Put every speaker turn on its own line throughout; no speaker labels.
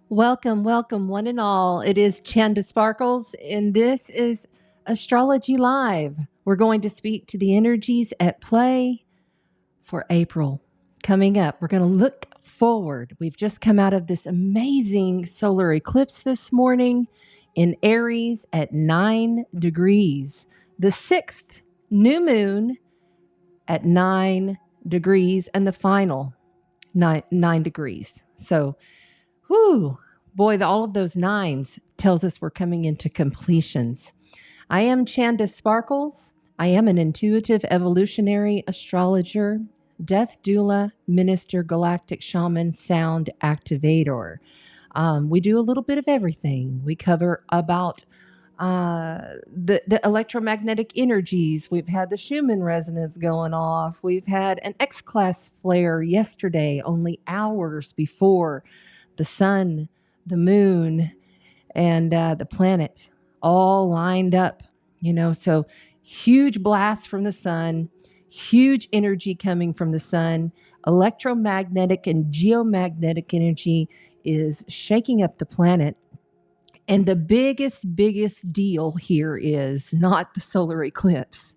Welcome, welcome, one and all. It is Chanda Sparkles, and this is Astrology Live. We're going to speak to the energies at play for April. Coming up, we're going to look forward. We've just come out of this amazing solar eclipse this morning in Aries at 9 degrees. The 6th new moon at 9 degrees, and the final 9 degrees. So, whew, boy, all of those nines tells us we're coming into completions. I am Chanda Sparkles. I am an intuitive evolutionary astrologer, death doula, minister, galactic shaman, sound activator. We do a little bit of everything. We cover about the electromagnetic energies. We've had the Schumann resonance going off. We've had an X-class flare yesterday, only hours before the sun, the moon, and the planet all lined up, so huge blast from the sun, huge energy coming from the sun. Electromagnetic and geomagnetic energy is shaking up the planet. And the biggest deal here is not the solar eclipse,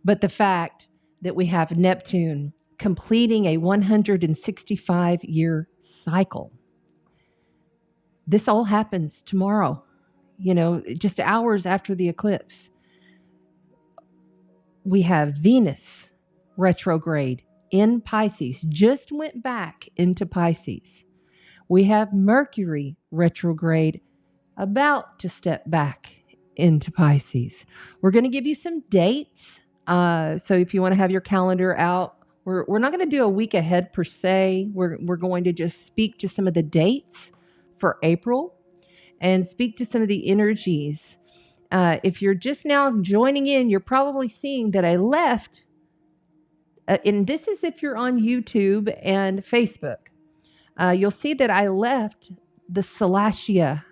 but the fact that we have Neptune completing a 165-year cycle. This all happens tomorrow, just hours after the eclipse. We have Venus retrograde in Pisces, just went back into Pisces. We have Mercury retrograde, about to step back into Pisces. We're going to give you some dates. So if you want to have your calendar out, we're not going to do a week ahead per se. We're going to just speak to some of the dates for April and speak to some of the energies. If you're just now joining in, you're probably seeing that I left, and this is if you're on YouTube and Facebook. You'll see that I left the Salacia.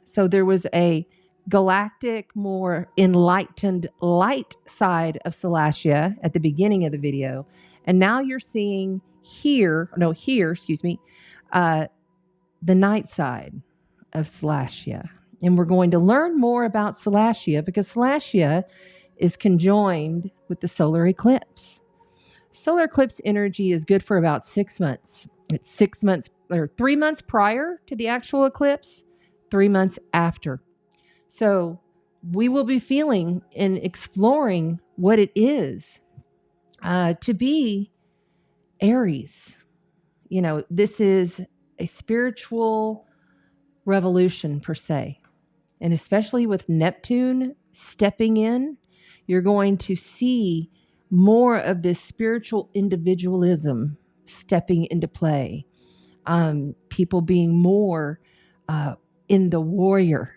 So there was a galactic, more enlightened light side of Salacia at the beginning of the video. And now you're seeing here, the night side of Salacia. And we're going to learn more about Salacia because Salacia is conjoined with the solar eclipse. Solar eclipse energy is good for about 6 months. It's 6 months or 3 months prior to the actual eclipse, 3 months after. So we will be feeling and exploring what it is to be Aries. This is a spiritual revolution per se. And especially with Neptune stepping in, you're going to see more of this spiritual individualism stepping into play. People being more in the warrior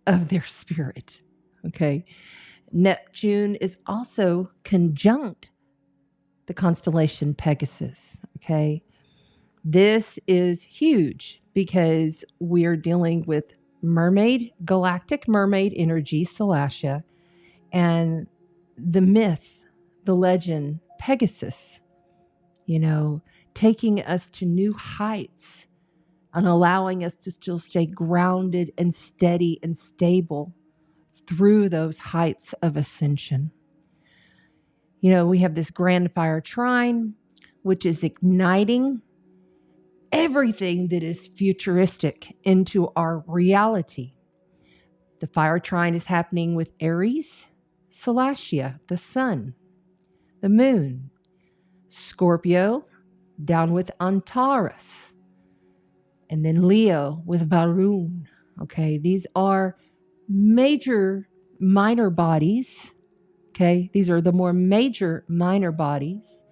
of their spirit. Okay. Neptune is also conjunct the constellation Pegasus. Okay. This is huge because we're dealing with galactic mermaid energy, Salacia, and the myth, the legend, Pegasus, taking us to new heights and allowing us to still stay grounded and steady and stable through those heights of ascension. We have this grand fire trine, which is igniting everything that is futuristic into our reality. The fire trine is happening with Aries, Salacia, the sun, the moon, Scorpio, down with Antares, and then Leo with Varun. Okay, these are major minor bodies. Okay, these are the more major minor bodies.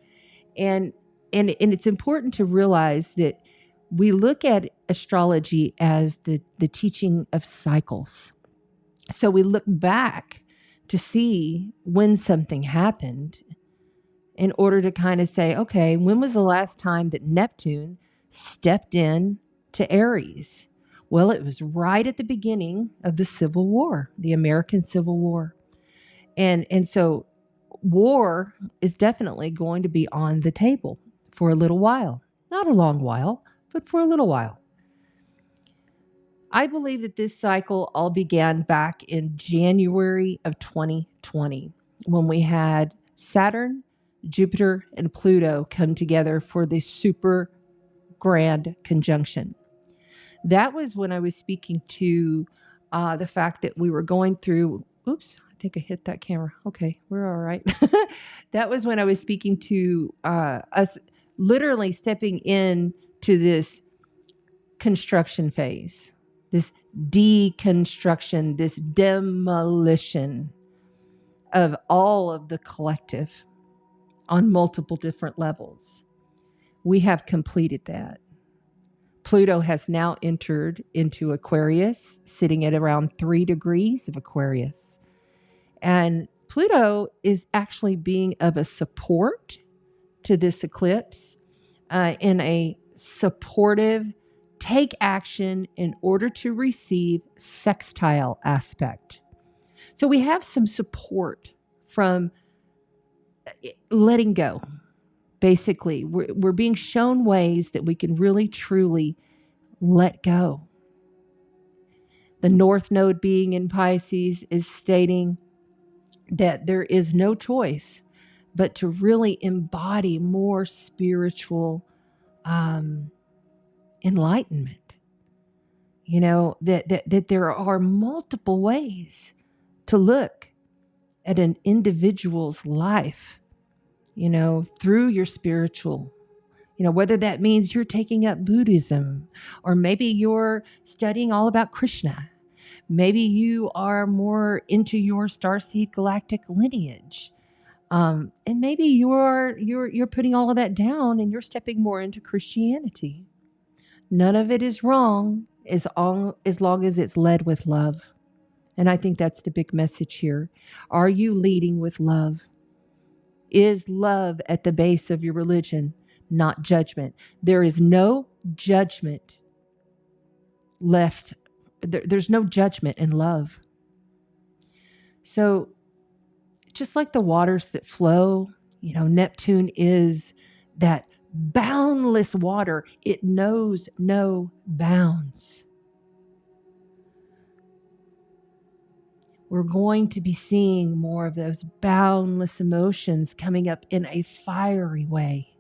And it's important to realize that we look at astrology as the teaching of cycles. So we look back to see when something happened in order to kind of say, okay, when was the last time that Neptune stepped in to Aries? Well, it was right at the beginning of the Civil War, the American Civil War. And so war is definitely going to be on the table for a little while. Not a long while, but for a little while. I believe that this cycle all began back in January of 2020 when we had Saturn, Jupiter, and Pluto come together for the super grand conjunction. That was when I was speaking to the fact that we were going through, oops, I think I hit that camera. Okay, we're all right. That was when I was speaking to us literally stepping into this construction phase, this deconstruction, this demolition of all of the collective on multiple different levels. We have completed that. Pluto has now entered into Aquarius, sitting at around 3 degrees of Aquarius. And Pluto is actually being of a support to this eclipse in a supportive, take action in order to receive sextile aspect. So we have some support from letting go. Basically, we're being shown ways that we can really, truly let go. The North Node being in Pisces is stating that there is no choice but to really embody more spiritual enlightenment. That there are multiple ways to look at an individual's life, through your spiritual, whether that means you're taking up Buddhism, or maybe you're studying all about Krishna. Maybe you are more into your starseed galactic lineage. And maybe you're putting all of that down and you're stepping more into Christianity. None of it is wrong as long as it's led with love. And I think that's the big message here. Are you leading with love? Is love at the base of your religion, not judgment? There is no judgment left. There's no judgment in love. So just like the waters that flow, Neptune is that boundless water. It knows no bounds. We're going to be seeing more of those boundless emotions coming up in a fiery way,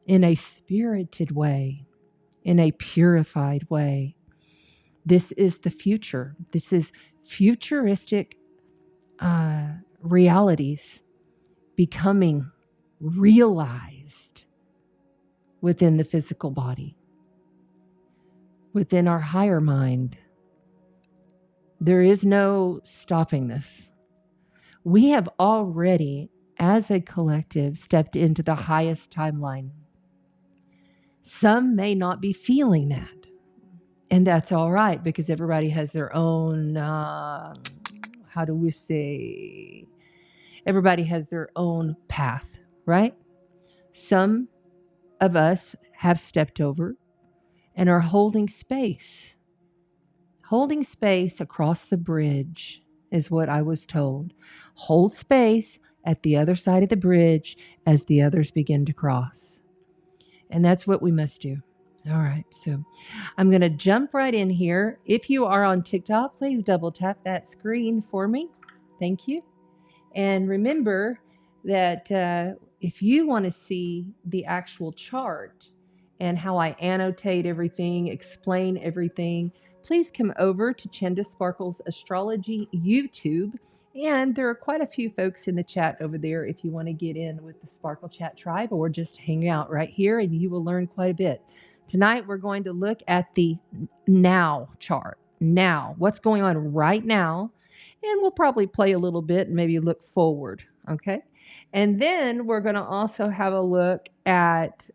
in a spirited way, in a purified way. This is the future. This is futuristic realities becoming realized within the physical body, within our higher mind. There is no stopping this. We have already, as a collective, stepped into the highest timeline. Some may not be feeling that. And that's all right, because everybody has their own, everybody has their own path, right? Some of us have stepped over and are holding space. Holding space across the bridge is what I was told. Hold space at the other side of the bridge as the others begin to cross. And that's what we must do. All right. So I'm going to jump right in here. If you are on TikTok, please double tap that screen for me. Thank you. And remember that if you want to see the actual chart and how I annotate everything, explain everything, please come over to Chenda Sparkle's Astrology YouTube. And there are quite a few folks in the chat over there if you want to get in with the Sparkle Chat tribe or just hang out right here and you will learn quite a bit. Tonight, we're going to look at the now chart. Now, what's going on right now? And we'll probably play a little bit and maybe look forward. Okay. And then we're going to also have a look at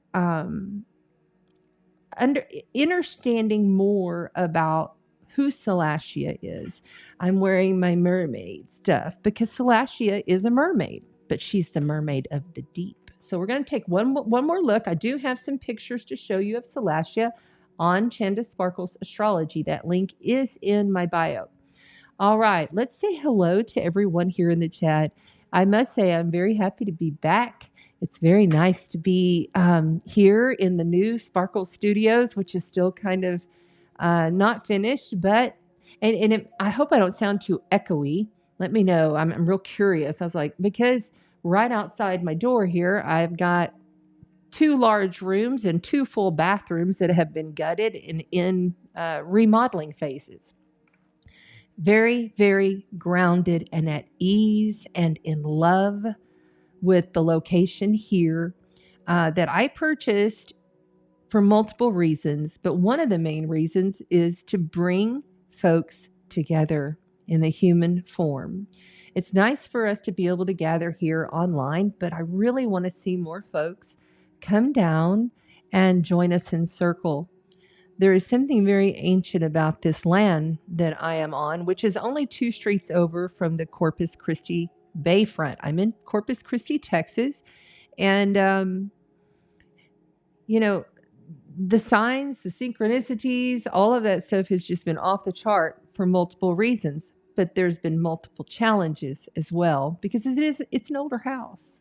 understanding more about who Salacia is. I'm wearing my mermaid stuff because Salacia is a mermaid, but she's the mermaid of the deep. So we're going to take one more look. I do have some pictures to show you of Salacia on Chenda Sparkle's Astrology. That link is in my bio. All right, let's say hello to everyone here in the chat. I must say I'm very happy to be back. It's very nice to be here in the new Sparkle Studios, which is still kind of not finished, but I hope I don't sound too echoey. Let me know. I'm real curious. I was like, because right outside my door here, I've got 2 large rooms and 2 full bathrooms that have been gutted and in remodeling phases. Very, very grounded and at ease and in love with the location here that I purchased for multiple reasons. But one of the main reasons is to bring folks together in the human form. It's nice for us to be able to gather here online, but I really want to see more folks come down and join us in circle. There is something very ancient about this land that I am on, which is only 2 streets over from the Corpus Christi Bayfront. I'm in Corpus Christi, Texas. And, you know, the signs, the synchronicities, all of that stuff has just been off the chart for multiple reasons. But there's been multiple challenges as well because it's an older house.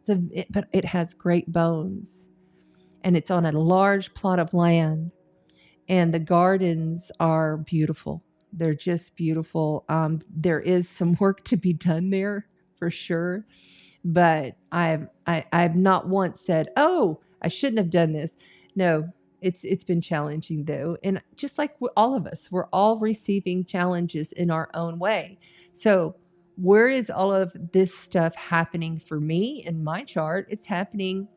But it has great bones. And it's on a large plot of land. And the gardens are beautiful. They're just beautiful. There is some work to be done there for sure. But I've not once said, "Oh, I shouldn't have done this." No, it's been challenging though, and just like all of us, we're all receiving challenges in our own way. So where is all of this stuff happening for me in my chart? It's happening.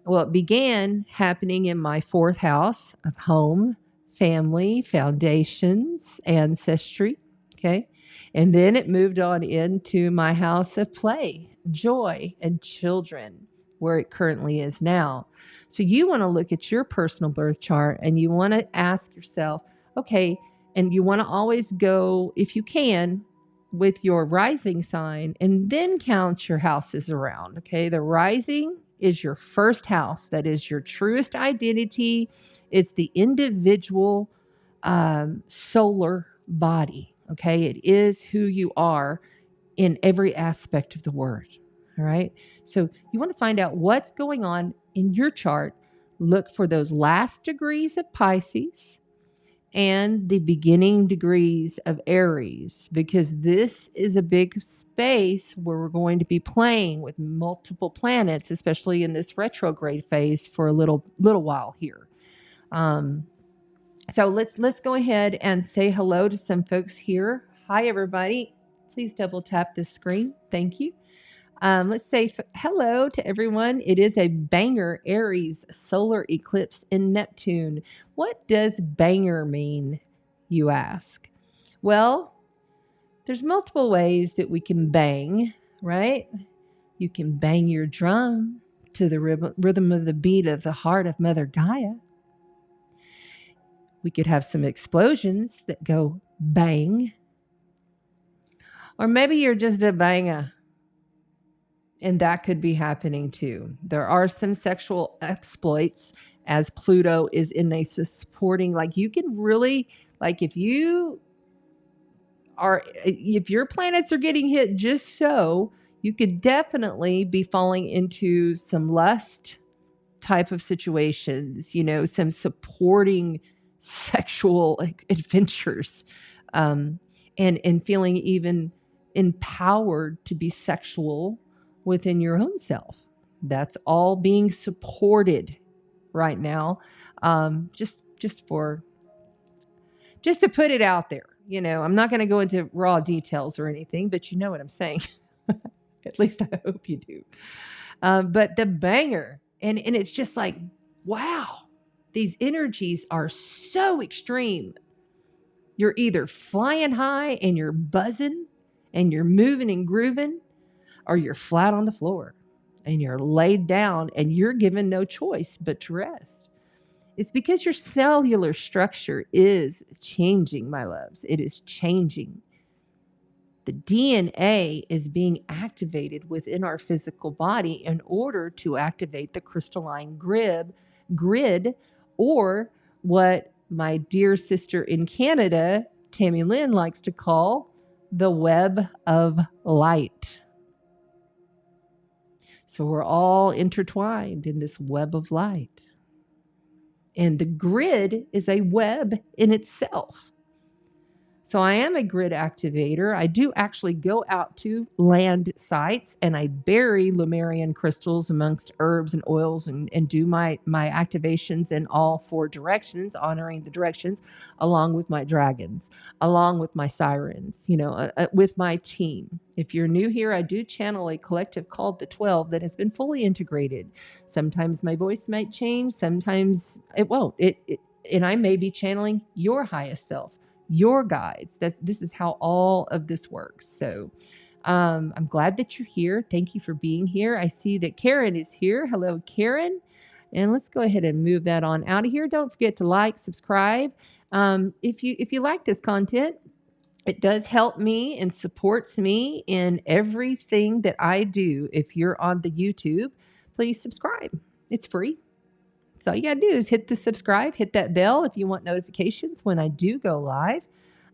Well, it began happening in my 4th house of home, family, foundations, ancestry. Okay. And then it moved on into my house of play, joy, and children, where it currently is now. So you want to look at your personal birth chart and you want to ask yourself, okay, and you want to always go, if you can, with your rising sign and then count your houses around. Okay. The rising is your first house. That is your truest identity. It's the individual solar body. Okay. It is who you are in every aspect of the word. All right. So you want to find out what's going on in your chart. Look for those last degrees of Pisces and the beginning degrees of Aries, because this is a big space where we're going to be playing with multiple planets, especially in this retrograde phase for a little while here. So let's go ahead and say hello to some folks here. Hi, everybody. Please double tap this screen. Thank you. Let's say hello to everyone. It is a banger Aries solar eclipse in Neptune. What does banger mean, you ask? Well, there's multiple ways that we can bang, right? You can bang your drum to the rhythm of the beat of the heart of Mother Gaia. We could have some explosions that go bang. Or maybe you're just a banger. And that could be happening too. There are some sexual exploits as Pluto is in a supporting, like you can really, like if your planets are getting hit just so, you could definitely be falling into some lust type of situations, some supporting sexual adventures, and feeling even empowered to be sexual within your own self. That's all being supported right now. Just to put it out there, I'm not going to go into raw details or anything, but you know what I'm saying. At least I hope you do. But the banger, and it's just like, wow, these energies are so extreme. You're either flying high and you're buzzing and you're moving and grooving, or you're flat on the floor and you're laid down and you're given no choice but to rest. It's because your cellular structure is changing, my loves. It is changing. The DNA is being activated within our physical body in order to activate the crystalline grid, or what my dear sister in Canada, Tammy Lynn, likes to call the web of light. So we're all intertwined in this web of light. And the grid is a web in itself. So I am a grid activator. I do actually go out to land sites and I bury Lemurian crystals amongst herbs and oils and do my activations in all 4 directions, honoring the directions, along with my dragons, along with my sirens, with my team. If you're new here, I do channel a collective called the 12 that has been fully integrated. Sometimes my voice might change, sometimes it won't. And I may be channeling your highest self, your guides. This is how all of this works. So I'm glad that you're here. Thank you for being here. I see that Karen is here. Hello, Karen. And let's go ahead and move that on out of here. Don't forget to like, subscribe. If you like this content, it does help me and supports me in everything that I do. If you're on the YouTube, please subscribe. It's free. So all you got to do is hit the subscribe, hit that bell if you want notifications when I do go live.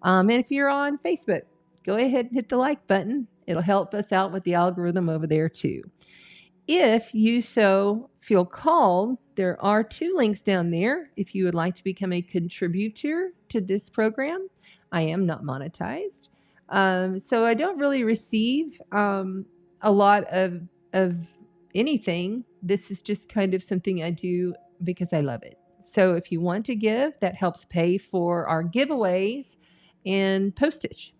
And if you're on Facebook, go ahead and hit the like button. It'll help us out with the algorithm over there too. If you so feel called, there are 2 links down there. If you would like to become a contributor to this program, I am not monetized. So I don't really receive a lot of anything. This is just kind of something I do because I love it. So if you want to give, that helps pay for our giveaways and postage.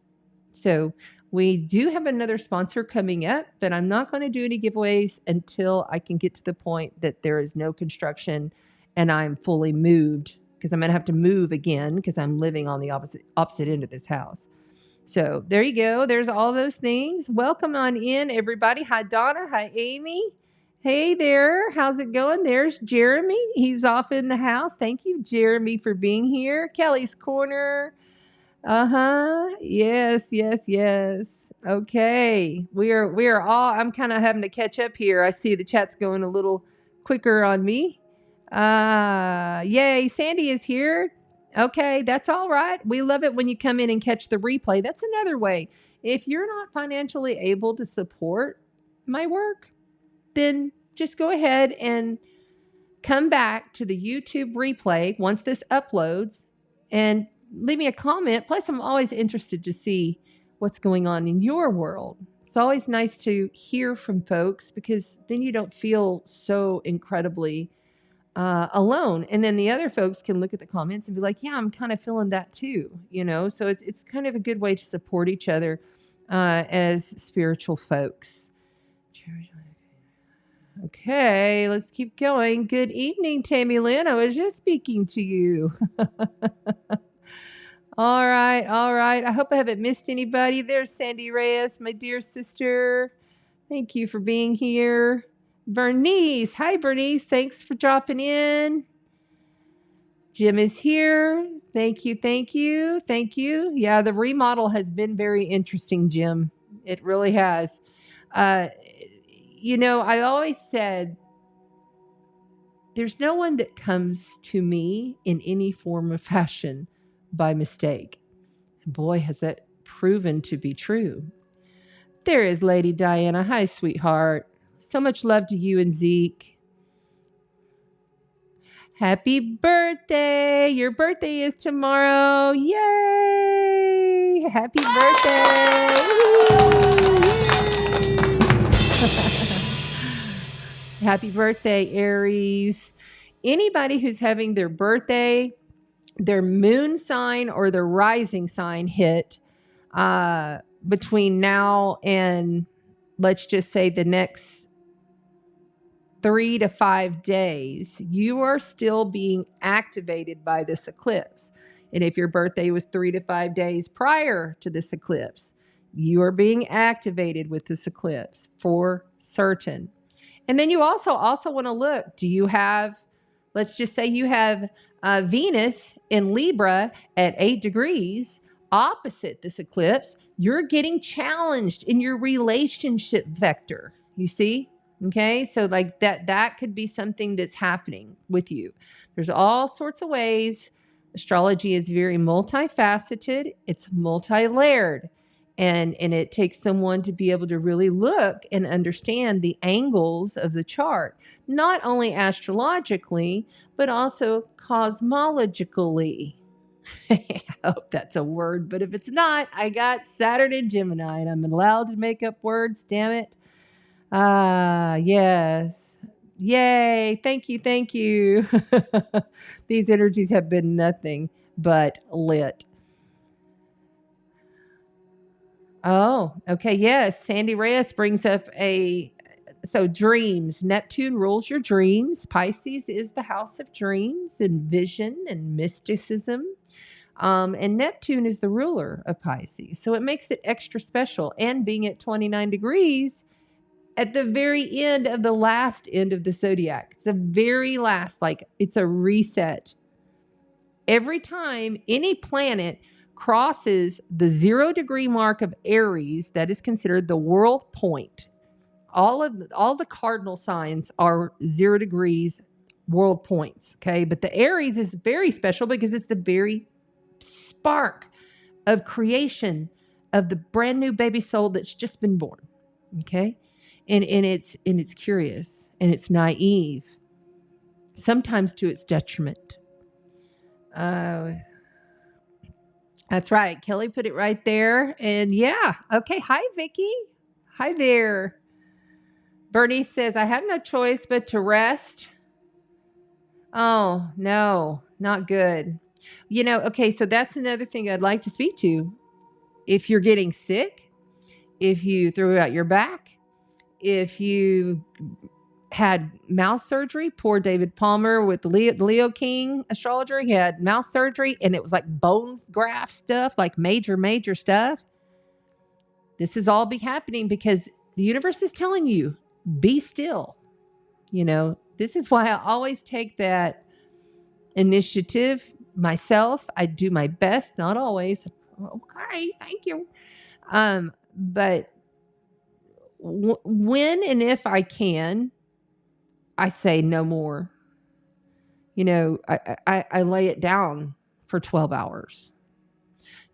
So we do have another sponsor coming up, but I'm not going to do any giveaways until I can get to the point that there is no construction and I'm fully moved, because I'm going to have to move again because I'm living on the opposite end of this house. So there you go. There's all those things. Welcome on in, everybody. Hi, Donna. Hi, Amy. Hey there. How's it going? There's Jeremy. He's off in the house. Thank you, Jeremy, for being here. Kelly's Corner. Yes. Okay. We are all, I'm kind of having to catch up here. I see the chat's going a little quicker on me. Yay. Sandy is here. Okay. That's all right. We love it when you come in and catch the replay. That's another way. If you're not financially able to support my work, then just go ahead and come back to the YouTube replay once this uploads and leave me a comment. Plus, I'm always interested to see what's going on in your world. It's always nice to hear from folks because then you don't feel so incredibly alone. And then the other folks can look at the comments and be like, yeah, I'm kind of feeling that too, So it's kind of a good way to support each other as spiritual folks. Okay, let's keep going. Good evening, Tammy Lynn. I was just speaking to you. All right. I hope I haven't missed anybody. There's Sandy Reyes, my dear sister. Thank you for being here. Bernice. Hi, Bernice. Thanks for dropping in. Jim is here. Thank you. Yeah, the remodel has been very interesting, Jim. It really has. I always said, there's no one that comes to me in any form of fashion by mistake. Boy, has that proven to be true. There is Lady Diana. Hi, sweetheart. So much love to you and Zeke. Happy birthday. Your birthday is tomorrow. Yay. Happy birthday. Happy birthday, Aries. Anybody who's having their birthday, their moon sign or their rising sign hit between now and, let's just say, the next 3 to 5 days, you are still being activated by this eclipse. And if your birthday was 3 to 5 days prior to this eclipse, you are being activated with this eclipse for certain. And then you also want to look, do you have, let's just say you have Venus in Libra at 8 degrees opposite this eclipse, you're getting challenged in your relationship vector. You see? Okay, so like that could be something that's happening with you. There's all sorts of ways. Astrology is very multifaceted. It's multi-layered. And it takes someone to be able to really look and understand the angles of the chart, not only astrologically, but also cosmologically. I hope that's a word, but if it's not, I got Saturn in Gemini and I'm allowed to make up words, damn it. Yes. Yay. Thank you. Thank you. These energies have been nothing but lit. Oh, okay. Yes. Sandy Reyes brings up so dreams. Neptune rules your dreams. Pisces is the house of dreams and vision and mysticism. And Neptune is the ruler of Pisces. So it makes it extra special. And being at 29 degrees, at the very end of the last end of the zodiac. It's the very last, like it's a reset. Every time any planet crosses the 0 degree mark of Aries, that is considered the world point. All the cardinal signs are 0 degrees world points. Okay. But the Aries is very special because it's the very spark of creation of the brand new baby soul that's just been born. Okay. And it's curious and it's naive, sometimes to its detriment. That's right. Kelly put it right there. And yeah. Okay. Hi, Vicky. Hi there. Bernice says, I have no choice but to rest. Oh, no, not good. Okay. So that's another thing I'd like to speak to. If you're getting sick, if you threw out your back, if you had mouth surgery, poor David Palmer with the Leo King astrologer, he had mouth surgery and it was like bone graft stuff, like major stuff. This is all be happening because the universe is telling you, be still. This is why I always take that initiative myself. I do my best, not always. Okay, thank you. But when and if I can, I say no more. I lay it down for 12 hours.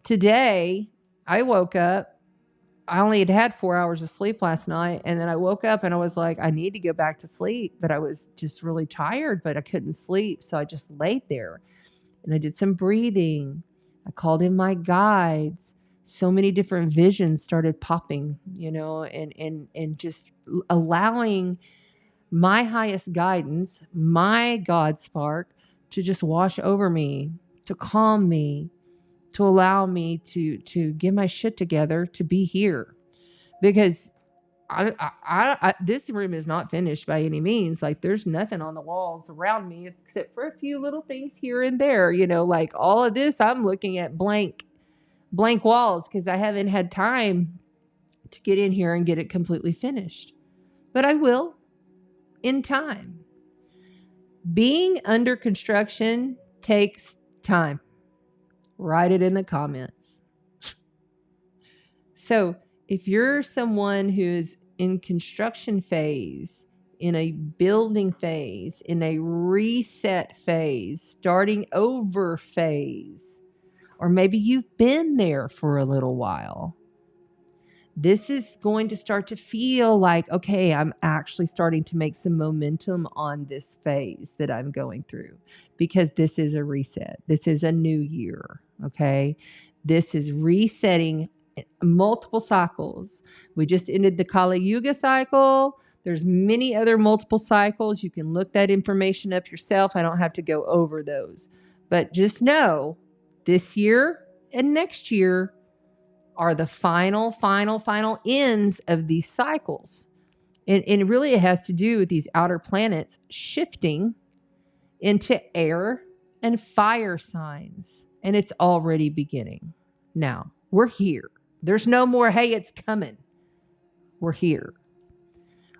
Today, I woke up. I only had 4 hours of sleep last night. And then I woke up and I was like, I need to go back to sleep. But I was just really tired, but I couldn't sleep. So I just laid there and I did some breathing. I called in my guides. So many different visions started popping, and just allowing my highest guidance, my God spark, to just wash over me, to calm me, to allow me to get my shit together, to be here. Because this room is not finished by any means. Like there's nothing on the walls around me except for a few little things here and there, like all of this, I'm looking at blank walls because I haven't had time to get in here and get it completely finished. But I will in time. Being under construction takes time. Write it in the comments. So if you're someone who is in construction phase, in a building phase, in a reset phase, starting over phase, or maybe you've been there for a little while, this is going to start to feel like, okay, I'm actually starting to make some momentum on this phase that I'm going through, because this is a reset. This is a new year. Okay. This is resetting multiple cycles. We just ended the Kali Yuga cycle. There's many other multiple cycles. You can look that information up yourself. I don't have to go over those, but just know this year and next year are the final ends of these cycles. And really it has to do with these outer planets shifting into air and fire signs. And it's already beginning. Now, we're here. There's no more, hey, it's coming. We're here.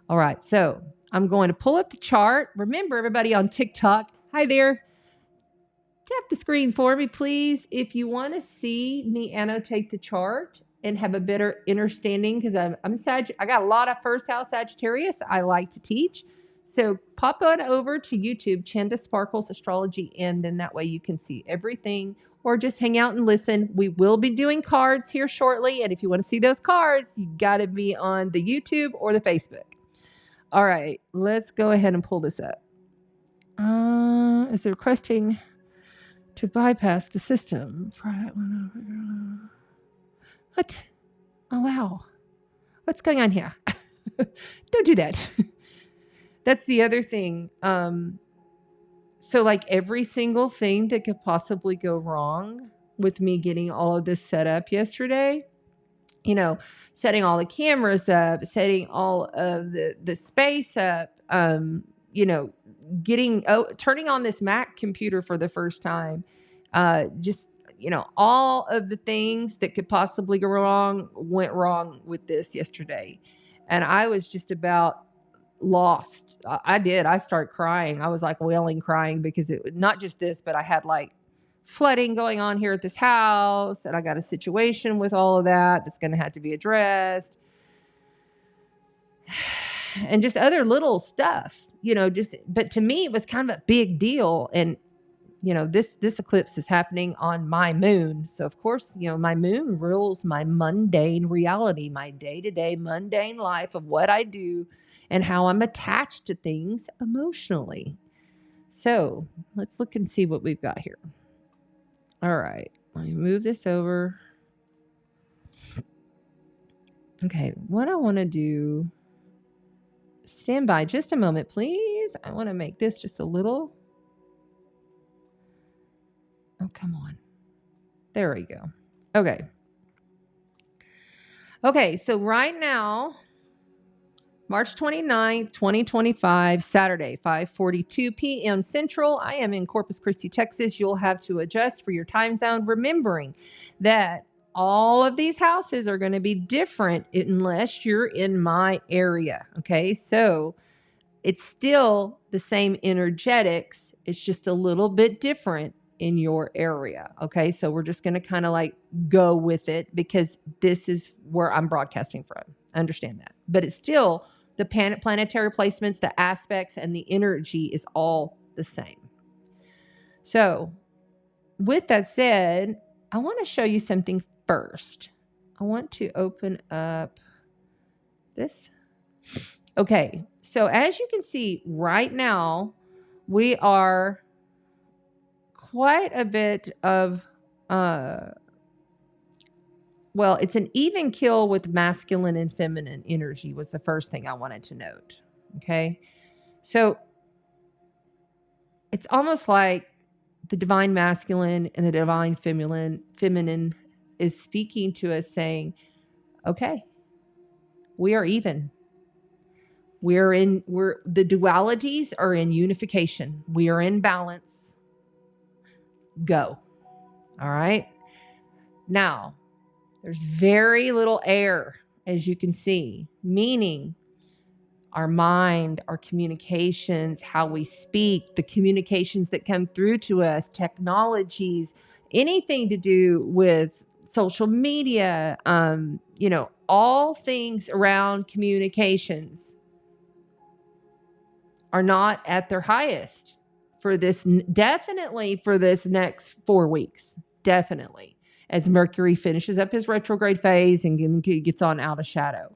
All right, so I'm going to pull up the chart. Remember, everybody on TikTok, hi there. Tap the screen for me, please, if you want to see me annotate the chart and have a better understanding, because I got a lot of first house Sagittarius I like to teach. So pop on over to YouTube, Chanda Sparkles Astrology, and then that way you can see everything, or just hang out and listen. We will be doing cards here shortly, and if you want to see those cards, you got to be on the YouTube or the Facebook. All right, let's go ahead and pull this up. Is it requesting to bypass the system? What? Oh, wow. What's going on here? Don't do that. That's the other thing. So like every single thing that could possibly go wrong with me getting all of this set up yesterday, you know, setting all the cameras up, setting all of the space up, you know, turning on this Mac computer for the first time, just, you know, all of the things that could possibly go wrong went wrong with this yesterday. And I was just about lost. I started crying. I was like wailing, crying, because it was not just this, but I had like flooding going on here at this house, and I got a situation with all of that's going to have to be addressed, and just other little stuff, you know, but to me it was kind of a big deal. And you know, this eclipse is happening on my moon. So of course, you know, my moon rules my mundane reality, my day-to-day mundane life of what I do and how I'm attached to things emotionally. So let's look and see what we've got here. All right, let me move this over. Okay, what I want to do, stand by just a moment, please. I want to make this just a little. Oh, come on. There we go. Okay. Okay, so right now, March 29th, 2025, Saturday, 5:42 p.m. Central. I am in Corpus Christi, Texas. You'll have to adjust for your time zone, remembering that all of these houses are going to be different unless you're in my area. Okay, so it's still the same energetics. It's just a little bit different in your area. Okay, so we're just going to kind of like go with it, because this is where I'm broadcasting from. Understand that. But it's still the planetary placements, the aspects, and the energy is all the same. So with that said, I want to show you something first. I want to open up this. Okay, so as you can see right now, we are quite a bit of, well, it's an even kill with masculine and feminine energy was the first thing I wanted to note. Okay, so it's almost like the divine masculine and the divine feminine is speaking to us, saying, okay, we are even. The dualities are in unification. We are in balance. Go. All right. Now, there's very little air, as you can see, meaning our mind, our communications, how we speak, the communications that come through to us, technologies, anything to do with social media, you know, all things around communications are not at their highest for this, definitely for this next 4 weeks, definitely. as Mercury finishes up his retrograde phase and gets on out of shadow.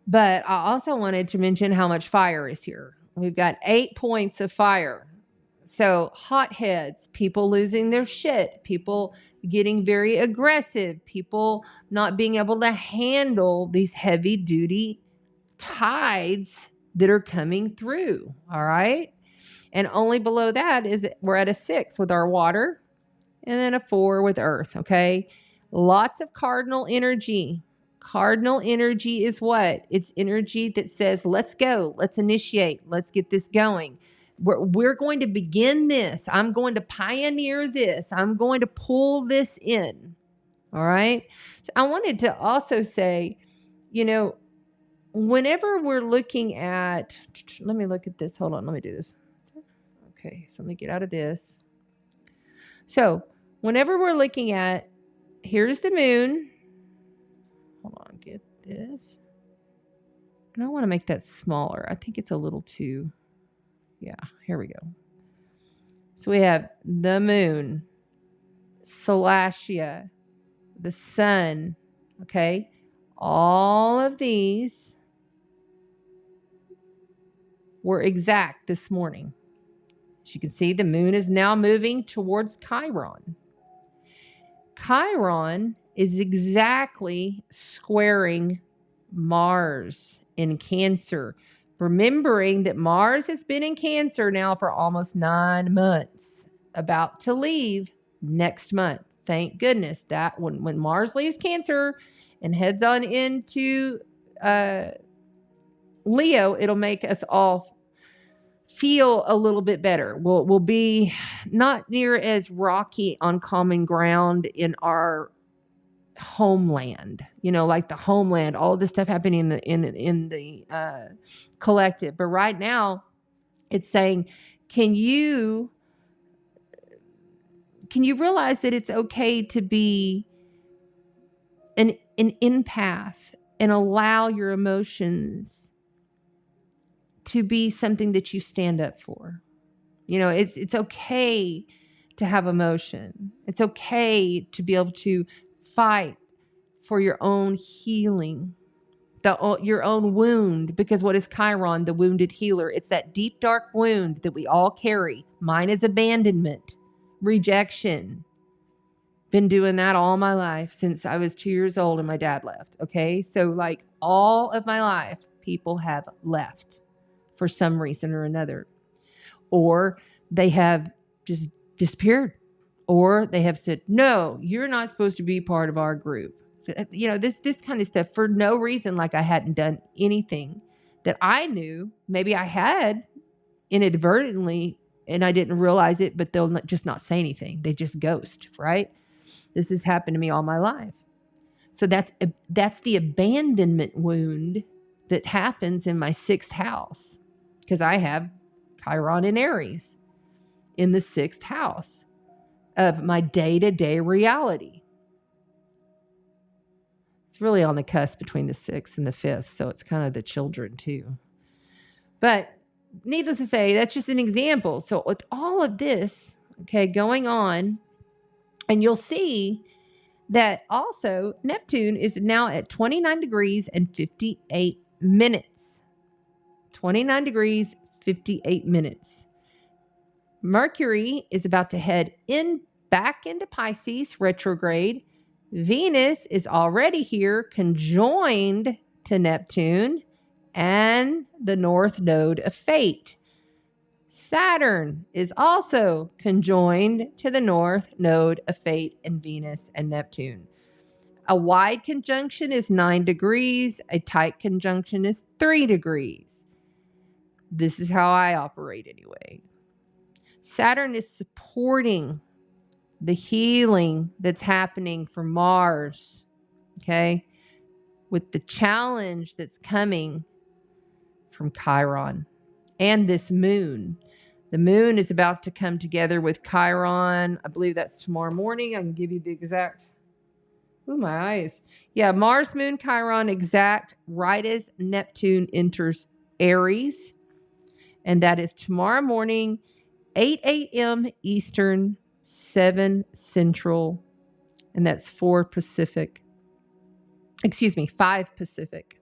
But I also wanted to mention how much fire is here. We've got 8 points of fire. So hotheads, people losing their shit, people getting very aggressive, people not being able to handle these heavy duty tides that are coming through. All right. And only below that is we're at a 6 with our water and then a 4 with earth. Okay. Lots of cardinal energy. Cardinal energy is what? It's energy that says, let's go, let's initiate, let's get this going. We're going to begin this. I'm going to pioneer this. I'm going to pull this in. All right. So I wanted to also say, whenever we're looking at, let me look at this. Hold on. Let me do this. Okay. So let me get out of this. So whenever we're looking at, here's the moon. Hold on. Get this. And I want to make that smaller. I think it's a little too. Yeah, here we go. So we have the moon, Salacia, the sun, okay? All of these were exact this morning. As you can see, the moon is now moving towards Chiron. Chiron is exactly squaring Mars in Cancer. Remembering that Mars has been in Cancer now for almost 9 months, about to leave next month. Thank goodness that when Mars leaves Cancer and heads on into Leo, it'll make us all feel a little bit better. We'll be not near as rocky on common ground in our homeland, like the homeland, all this stuff happening in the collective. But right now it's saying, can you realize that it's okay to be an empath and allow your emotions to be something that you stand up for? It's okay to have emotion. It's okay to be able to fight for your own healing, your own wound, because what is Chiron, the wounded healer? It's that deep, dark wound that we all carry. Mine is abandonment, rejection. Been doing that all my life since I was 2 years old and my dad left. Okay. So like all of my life, people have left for some reason or another, or they have just disappeared, or they have said, no, you're not supposed to be part of our group. This kind of stuff for no reason, like I hadn't done anything that I knew. Maybe I had inadvertently and I didn't realize it, but they'll just not say anything. They just ghost, right? This has happened to me all my life. So that's the abandonment wound that happens in my 6th house, because I have Chiron in Aries in the 6th house of my day-to-day reality. It's really on the cusp between the 6th and the 5th, so it's kind of the children too. But needless to say, that's just an example. So with all of this, okay, going on, and you'll see that also Neptune is now at 29 degrees and 58 minutes. 29 degrees, 58 minutes. Mercury is about to head back into Pisces retrograde. Venus is already here, conjoined to Neptune and the North Node of Fate. Saturn is also conjoined to the North Node of Fate and Venus and Neptune. A wide conjunction is 9 degrees. A tight conjunction is 3 degrees. This is how I operate anyway. Saturn is supporting the healing that's happening for Mars, okay, with the challenge that's coming from Chiron and this moon. The moon is about to come together with Chiron. I believe that's tomorrow morning. I can give you the exact. Ooh, my eyes. Yeah, Mars, Moon, Chiron, exact right as Neptune enters Aries. And that is tomorrow morning, 8 a.m. Eastern 7 Central, and that's 4 Pacific. Excuse me, 5 Pacific.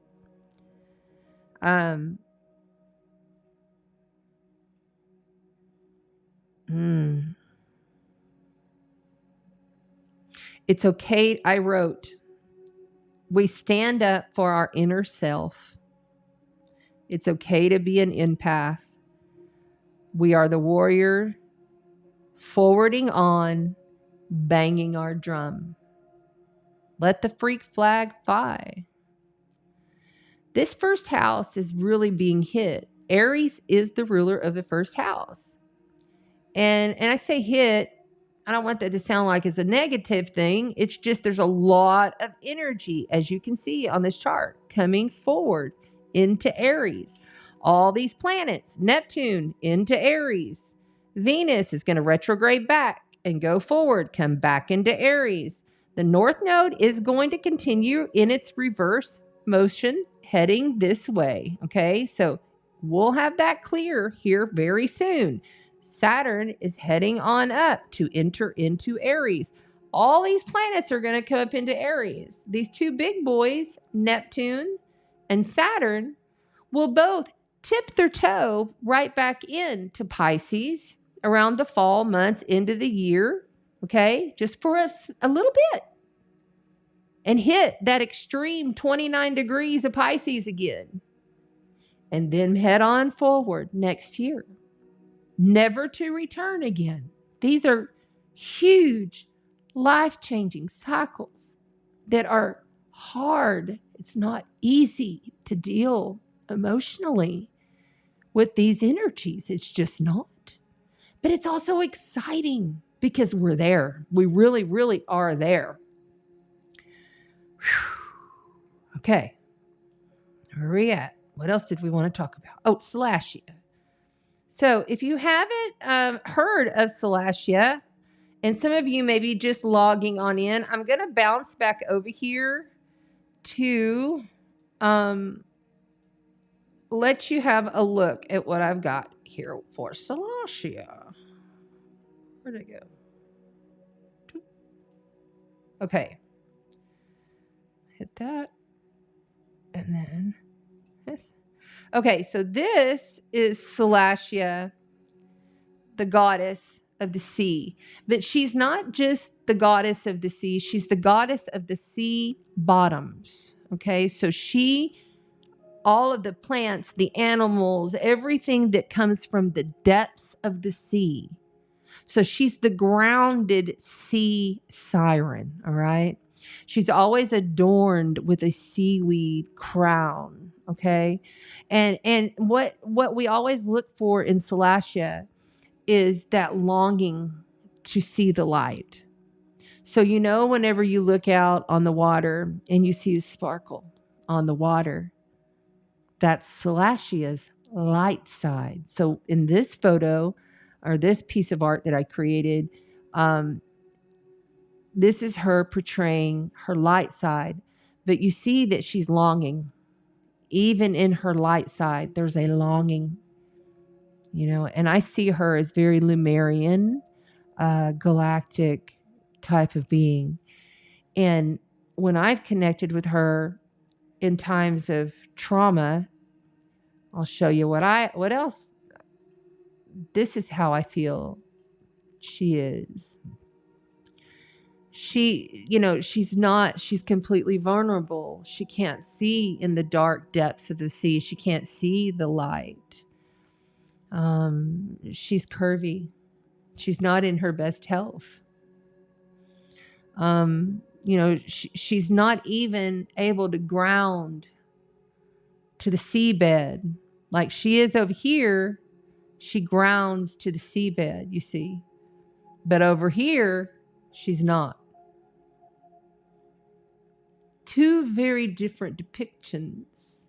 It's okay. I wrote, we stand up for our inner self. It's okay to be an empath. We are the warrior, forwarding on, banging our drum. Let the freak flag fly. This first house is really being hit. Aries is the ruler of the first house. And I say hit, I don't want that to sound like it's a negative thing. It's just there's a lot of energy, as you can see on this chart, coming forward into Aries. All these planets, Neptune into Aries. Venus is going to retrograde back and go forward, come back into Aries. The North Node is going to continue in its reverse motion, heading this way. Okay, so we'll have that clear here very soon. Saturn is heading on up to enter into Aries. All these planets are going to come up into Aries. These two big boys, Neptune and Saturn, will both tip their toe right back into Pisces around the fall months into the year, okay, just for a little bit, and hit that extreme 29 degrees of Pisces again, and then head on forward next year, never to return again. These are huge, life-changing cycles that are hard. It's not easy to deal emotionally with these energies. It's just not. But it's also exciting because we're there. We really, really are there. Whew. Okay. Where are we at? What else did we want to talk about? Oh, Salacia. So if you haven't heard of Salacia, and some of you may be just logging on in, I'm going to bounce back over here to let you have a look at what I've got here for Salacia. Where'd it go? Okay. Hit that. And then this. Okay, so this is Salacia, the goddess of the sea. But she's not just the goddess of the sea, she's the goddess of the sea bottoms. Okay, so all of the plants, the animals, everything that comes from the depths of the sea. So she's the grounded sea siren, all right? She's always adorned with a seaweed crown, okay? And what we always look for in Salacia is that longing to see the light. So whenever you look out on the water and you see a sparkle on the water, that's Salacia's light side. So in this photo, or this piece of art that I created, this is her portraying her light side. But you see that she's longing. Even in her light side, there's a longing, and I see her as very Lemurian, galactic type of being. And when I've connected with her in times of trauma, I'll show you what else. This is how I feel she is. She's completely vulnerable. She can't see in the dark depths of the sea. She can't see the light. She's curvy. She's not in her best health. She's not even able to ground to the seabed. Like she is over here, she grounds to the seabed, you see. But over here, she's not. Two very different depictions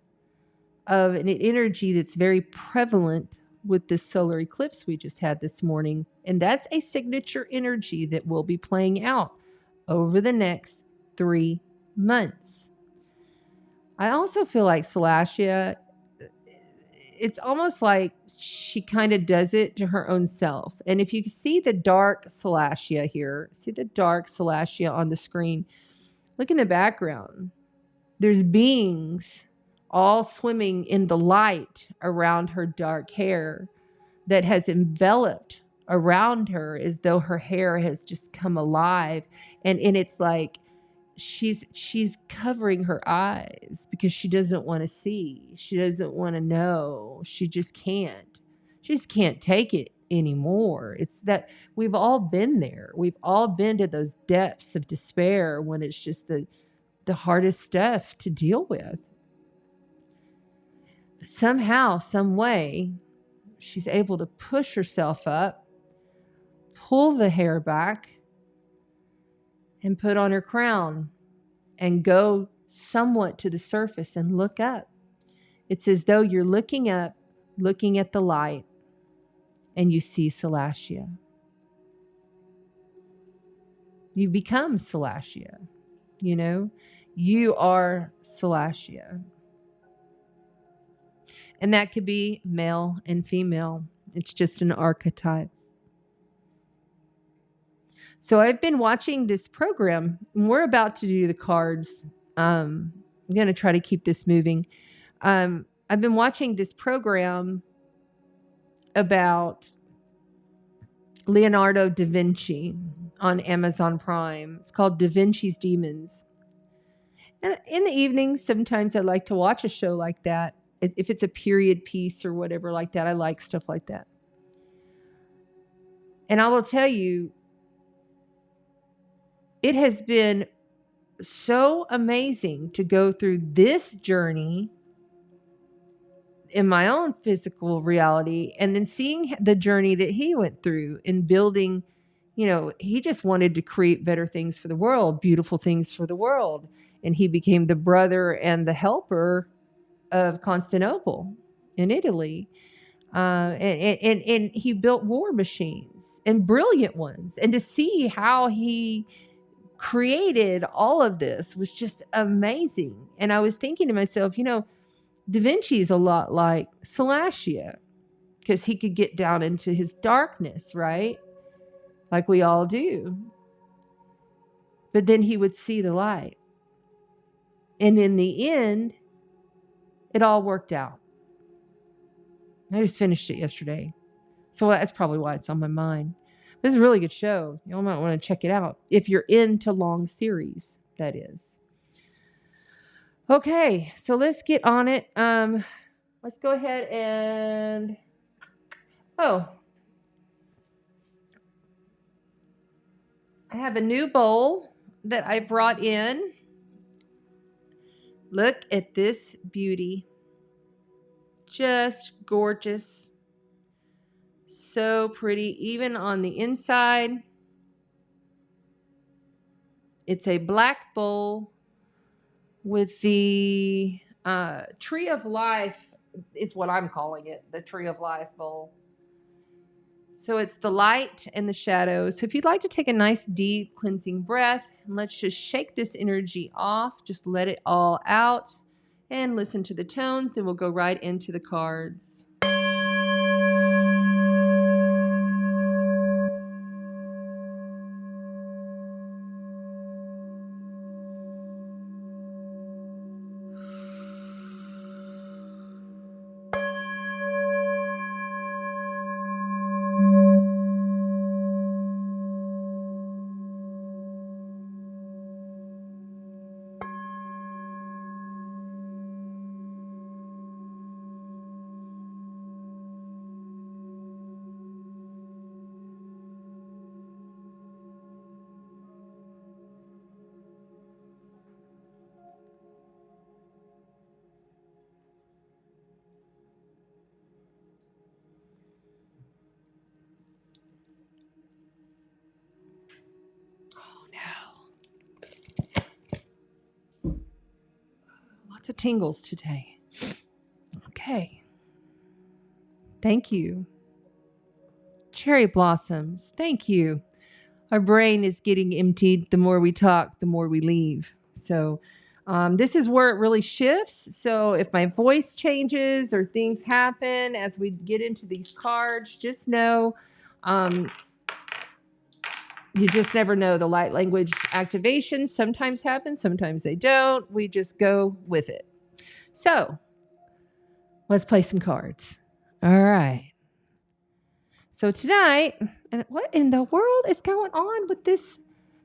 of an energy that's very prevalent with this solar eclipse we just had this morning. And that's a signature energy that will be playing out over the next 3 months. I also feel like Salacia it's almost like she kind of does it to her own self. And if you see the dark Salacia here, see the dark Salacia on the screen, look in the background. There's beings all swimming in the light around her dark hair that has enveloped around her as though her hair has just come alive. And it's like she's covering her eyes because she doesn't want to see. She doesn't want to know. She just can't. She just can't take it anymore. It's that we've all been there. We've all been to those depths of despair when it's just the hardest stuff to deal with. But somehow, some way, she's able to push herself up, pull the hair back, and put on her crown and go somewhat to the surface and look up. It's as though you're looking up, looking at the light, and you see Salacia. You become Salacia. You know, you are Salacia. And that could be male and female. It's just an archetype. So I've been watching this program, and we're about to do the cards. I'm going to try to keep this moving. I've been watching this program about Leonardo da Vinci on Amazon Prime. It's called Da Vinci's Demons. And in the evenings, sometimes I like to watch a show like that. If it's a period piece or whatever like that, I like stuff like that. And I will tell you, it has been so amazing to go through this journey in my own physical reality and then seeing the journey that he went through in building. You know, he just wanted to create better things for the world, beautiful things for the world. And he became the brother and the helper of Constantinople in Italy. And he built war machines and brilliant ones. And to see how he created all of this was just amazing. And I was thinking to myself, you know, Da Vinci is a lot like Salacia because he could get down into his darkness, right? Like we all do. But then he would see the light. And in the end, it all worked out. I just finished it yesterday. So that's probably why it's on my mind. This is a really good show. Y'all might want to check it out. If you're into long series, that is. Okay, so let's get on it. Let's go ahead and... Oh. I have a new bowl that I brought in. Look at this beauty. Just gorgeous. So pretty, even on the inside. It's a black bowl with the Tree of Life, is what I'm calling it, the Tree of Life bowl. So it's the light and the shadow. So if you'd like to take a nice deep cleansing breath, and let's just shake this energy off, just let it all out and listen to the tones, then we'll go right into the cards. Lots of tingles today. Okay. Thank you. Cherry blossoms. Thank you. Our brain is getting emptied. The more we talk, the more we leave. So This is where it really shifts. So if my voice changes or things happen as we get into these cards, just know you just never know. The light language activations sometimes happen, sometimes they don't. We just go with it. So let's play some cards. All right. So tonight, and what in the world is going on with this?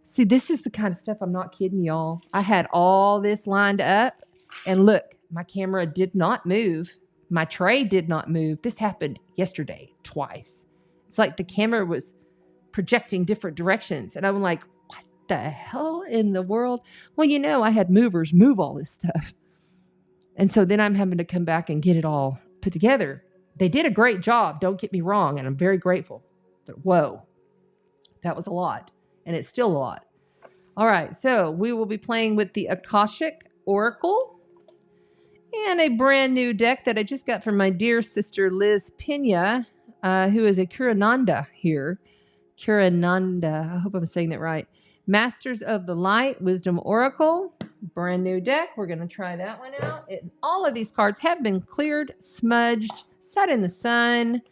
See, this is the kind of stuff, I'm not kidding y'all. I had all this lined up, and look, my camera did not move. My tray did not move. This happened yesterday twice. It's like the camera was projecting different directions, and I'm like, what the hell in the world? Well, you know, I had movers move all this stuff. And so then I'm having to come back and get it all put together. They did a great job, don't get me wrong, and I'm very grateful. But whoa, that was a lot, and it's still a lot. All right, so we will be playing with the Akashic Oracle and a brand new deck that I just got from my dear sister Liz Pena, who is a Kurananda here. Kurananda, I hope I'm saying that right. Masters of the Light Wisdom Oracle. Brand new deck. We're going to try that one out. All of these cards have been cleared, smudged, set in the sun,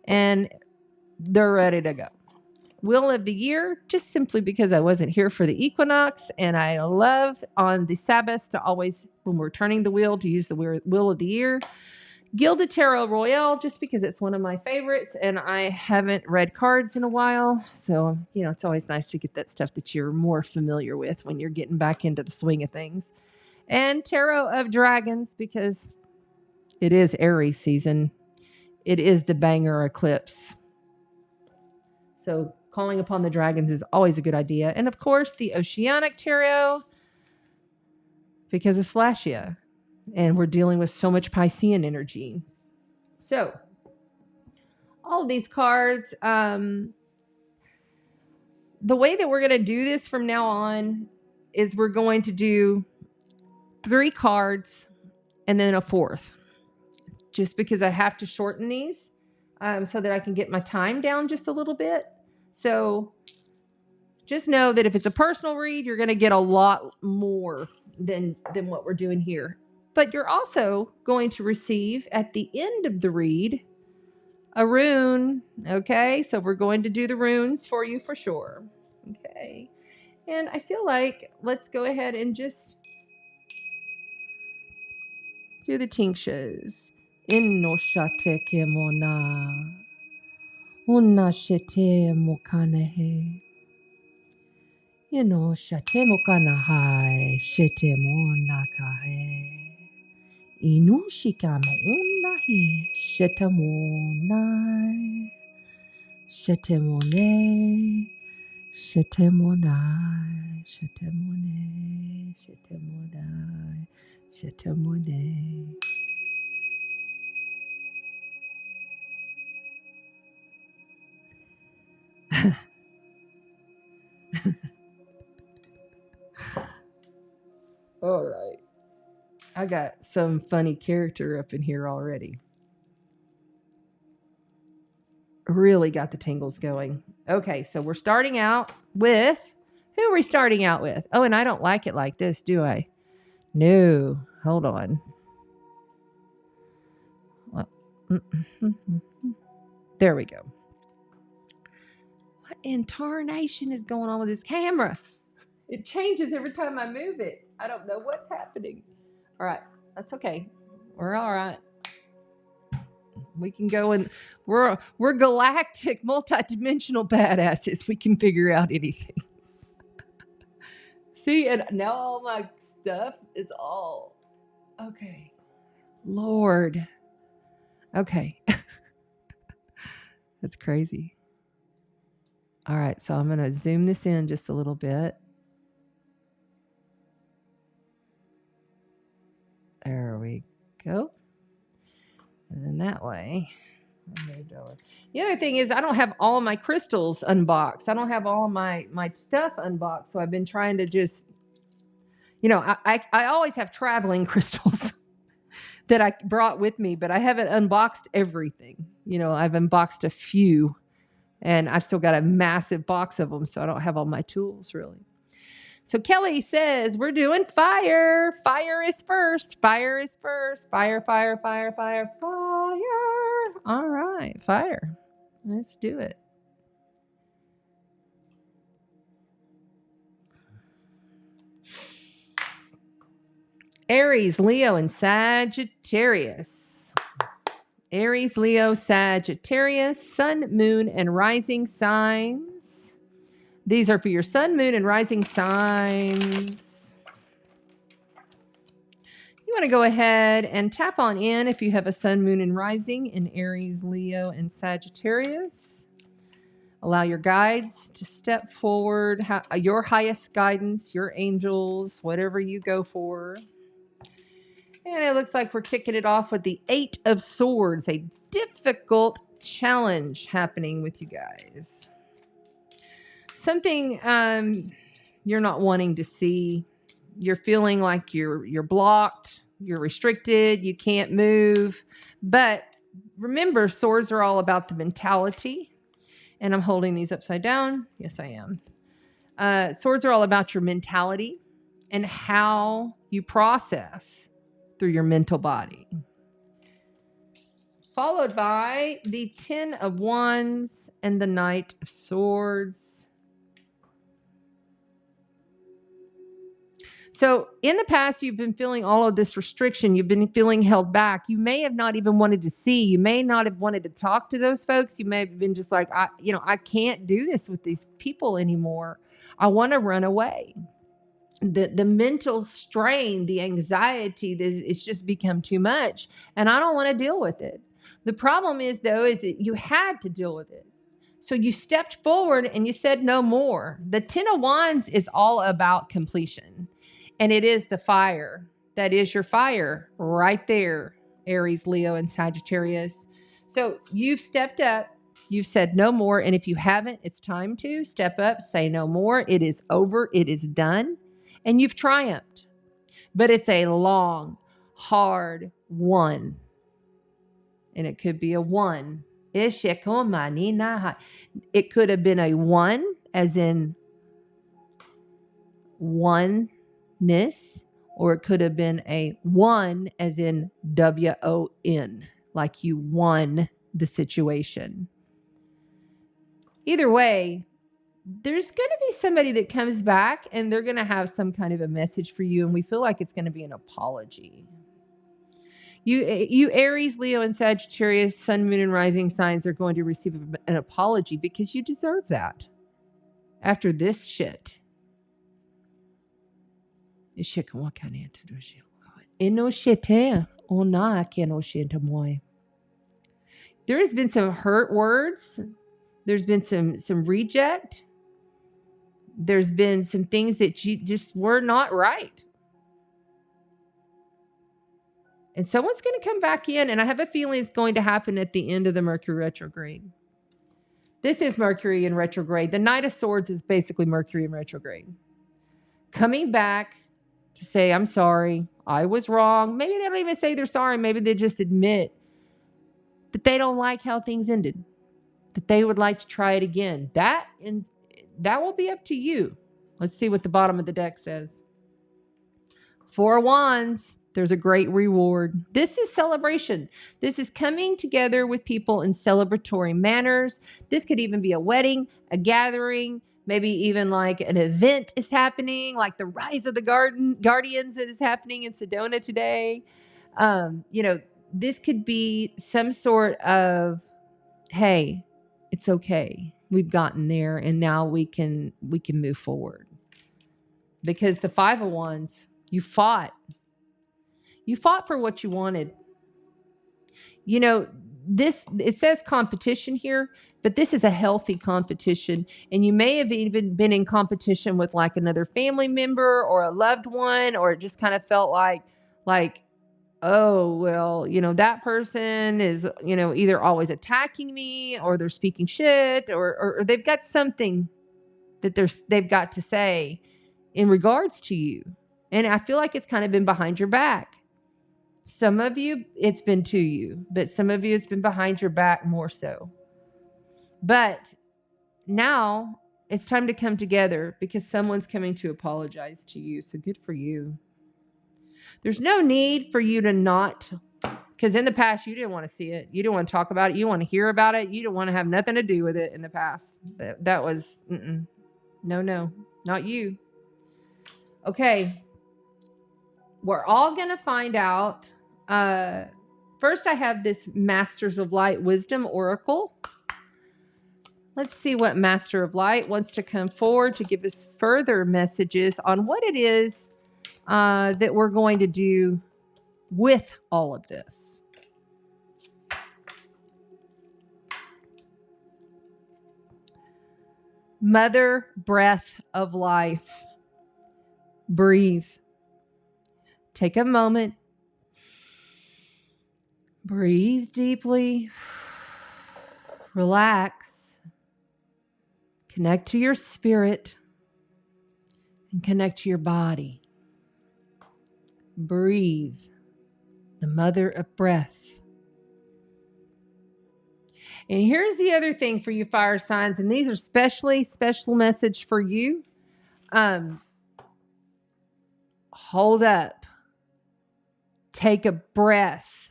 and they're ready to go. Wheel of the Year, just simply because I wasn't here for the equinox, and I love on the Sabbath to always, when we're turning the wheel, to use the Wheel of the Year. Gilded Tarot Royale, just because it's one of my favorites, and I haven't read cards in a while. So, you know, it's always nice to get that stuff that you're more familiar with when you're getting back into the swing of things. And Tarot of Dragons, because it is Aries season. It is the banger eclipse. So calling upon the dragons is always a good idea. And of course, the Oceanic Tarot, because of Salacia. And we're dealing with so much Piscean energy. So, all of these cards, the way that we're going to do this from now on is we're going to do 3 cards and then a 4th. Just because I have to shorten these so that I can get my time down just a little bit. So, just know that if it's a personal read, you're going to get a lot more than what we're doing here. But you're also going to receive at the end of the read a rune. Okay, so we're going to do the runes for you for sure. Okay, and I feel like let's go ahead and just do the tinctures. Innoshate kemona, unashete mokanahe, innoshate mokanahai, shete monakahe. Inu shikama unahi shetamonai shetemone shetemonai shetemone shetemonai shetemone. All right. I got some funny character up in here already. Really got the tingles going. Okay, so we're starting out with... Who are we starting out with? Oh, and I don't like it like this, do I? No. Hold on. Well, there we go. What in tarnation is going on with this camera? It changes every time I move it. I don't know what's happening. All right, that's okay. We're all right. We can go and we're galactic, multidimensional badasses. We can figure out anything. See, and now all my stuff is all okay. Lord. Okay. That's crazy. All right, so I'm going to zoom this in just a little bit. There we go. And then that way. The other thing is I don't have all my crystals unboxed. I don't have all my stuff unboxed. So I've been trying to just, you know, I always have traveling crystals that I brought with me, but I haven't unboxed everything. You know, I've unboxed a few and I've still got a massive box of them. So I don't have all my tools really. So Kelly says, we're doing fire. Fire is first. Fire is first. Fire, fire, fire, fire, fire. All right, fire. Let's do it. Aries, Leo, and Sagittarius. Aries, Leo, Sagittarius, sun, moon, and rising signs. These are for your sun, moon, and rising signs. You want to go ahead and tap on in if you have a sun, moon, and rising in Aries, Leo, and Sagittarius. Allow your guides to step forward, your highest guidance, your angels, whatever you go for. And it looks like we're kicking it off with the 8 of Swords, a difficult challenge happening with you guys. Something you're not wanting to see. You're feeling like you're blocked, you're restricted, you can't move. But remember, swords are all about the mentality. And I'm holding these upside down. Yes, I am. Swords are all about your mentality and how you process through your mental body. Followed by the 10 of Wands and the Knight of Swords. So in the past, you've been feeling all of this restriction. You've been feeling held back. You may have not even wanted to see. You may not have wanted to talk to those folks. You may have been just like, I can't do this with these people anymore. I want to run away. The mental strain, the anxiety, it's just become too much. And I don't want to deal with it. The problem is, though, is that you had to deal with it. So you stepped forward and you said no more. The 10 of Wands is all about completion. And it is the fire. That is your fire right there, Aries, Leo, and Sagittarius. So you've stepped up. You've said no more. And if you haven't, it's time to step up, say no more. It is over. It is done. And you've triumphed. But it's a long, hard one. And it could be a one. It could have been a one, as in oneness, or it could have been a one, as in WON, like you won the situation. Either way, there's going to be somebody that comes back and they're going to have some kind of a message for you, and we feel like it's going to be an apology. You Aries, Leo, and Sagittarius, sun, moon, and rising signs are going to receive an apology because you deserve that after this shit. There has been some hurt words. There's been some reject. There's been some things that you just were not right. And someone's going to come back in, and I have a feeling it's going to happen at the end of the Mercury retrograde. This is Mercury in retrograde. The Knight of Swords is basically Mercury in retrograde. Coming back to say, I'm sorry, I was wrong. Maybe they don't even say they're sorry. Maybe they just admit that they don't like how things ended, that they would like to try it again. That will be up to you. Let's see what the bottom of the deck says. 4 of Wands. There's a great reward. This is celebration. This is coming together with people in celebratory manners. This could even be a wedding, a gathering, maybe even like an event is happening, like the Rise of the Guardians that is happening in Sedona today. This could be some sort of, hey, it's okay. We've gotten there, and now we can move forward. Because the 5 of Wands, you fought. You fought for what you wanted. It says competition here, but this is a healthy competition. And you may have even been in competition with like another family member or a loved one, or it just kind of felt like, oh, well, that person is, either always attacking me, or they're speaking shit, or they've got something that they've got to say in regards to you. And I feel like it's kind of been behind your back. Some of you, it's been to you, but some of you, it's been behind your back more so. But now, It's time to come together because someone's coming to apologize to you. So good for you. There's no need for you to not, because in the past, you didn't want to see it. You didn't want to talk about it. You want to hear about it. You didn't want to have nothing to do with it in the past. That was, no, not you. Okay. We're all going to find out. First, I have this Masters of Light Wisdom Oracle. Let's see what Master of Light wants to come forward to give us further messages on what it is that we're going to do with all of this. Mother Breath of Life. Breathe. Take a moment. Breathe deeply. Relax. Connect to your spirit and connect to your body. Breathe. The mother of breath. And here's the other thing for you fire signs, and these are special message for you. Hold up. Take a breath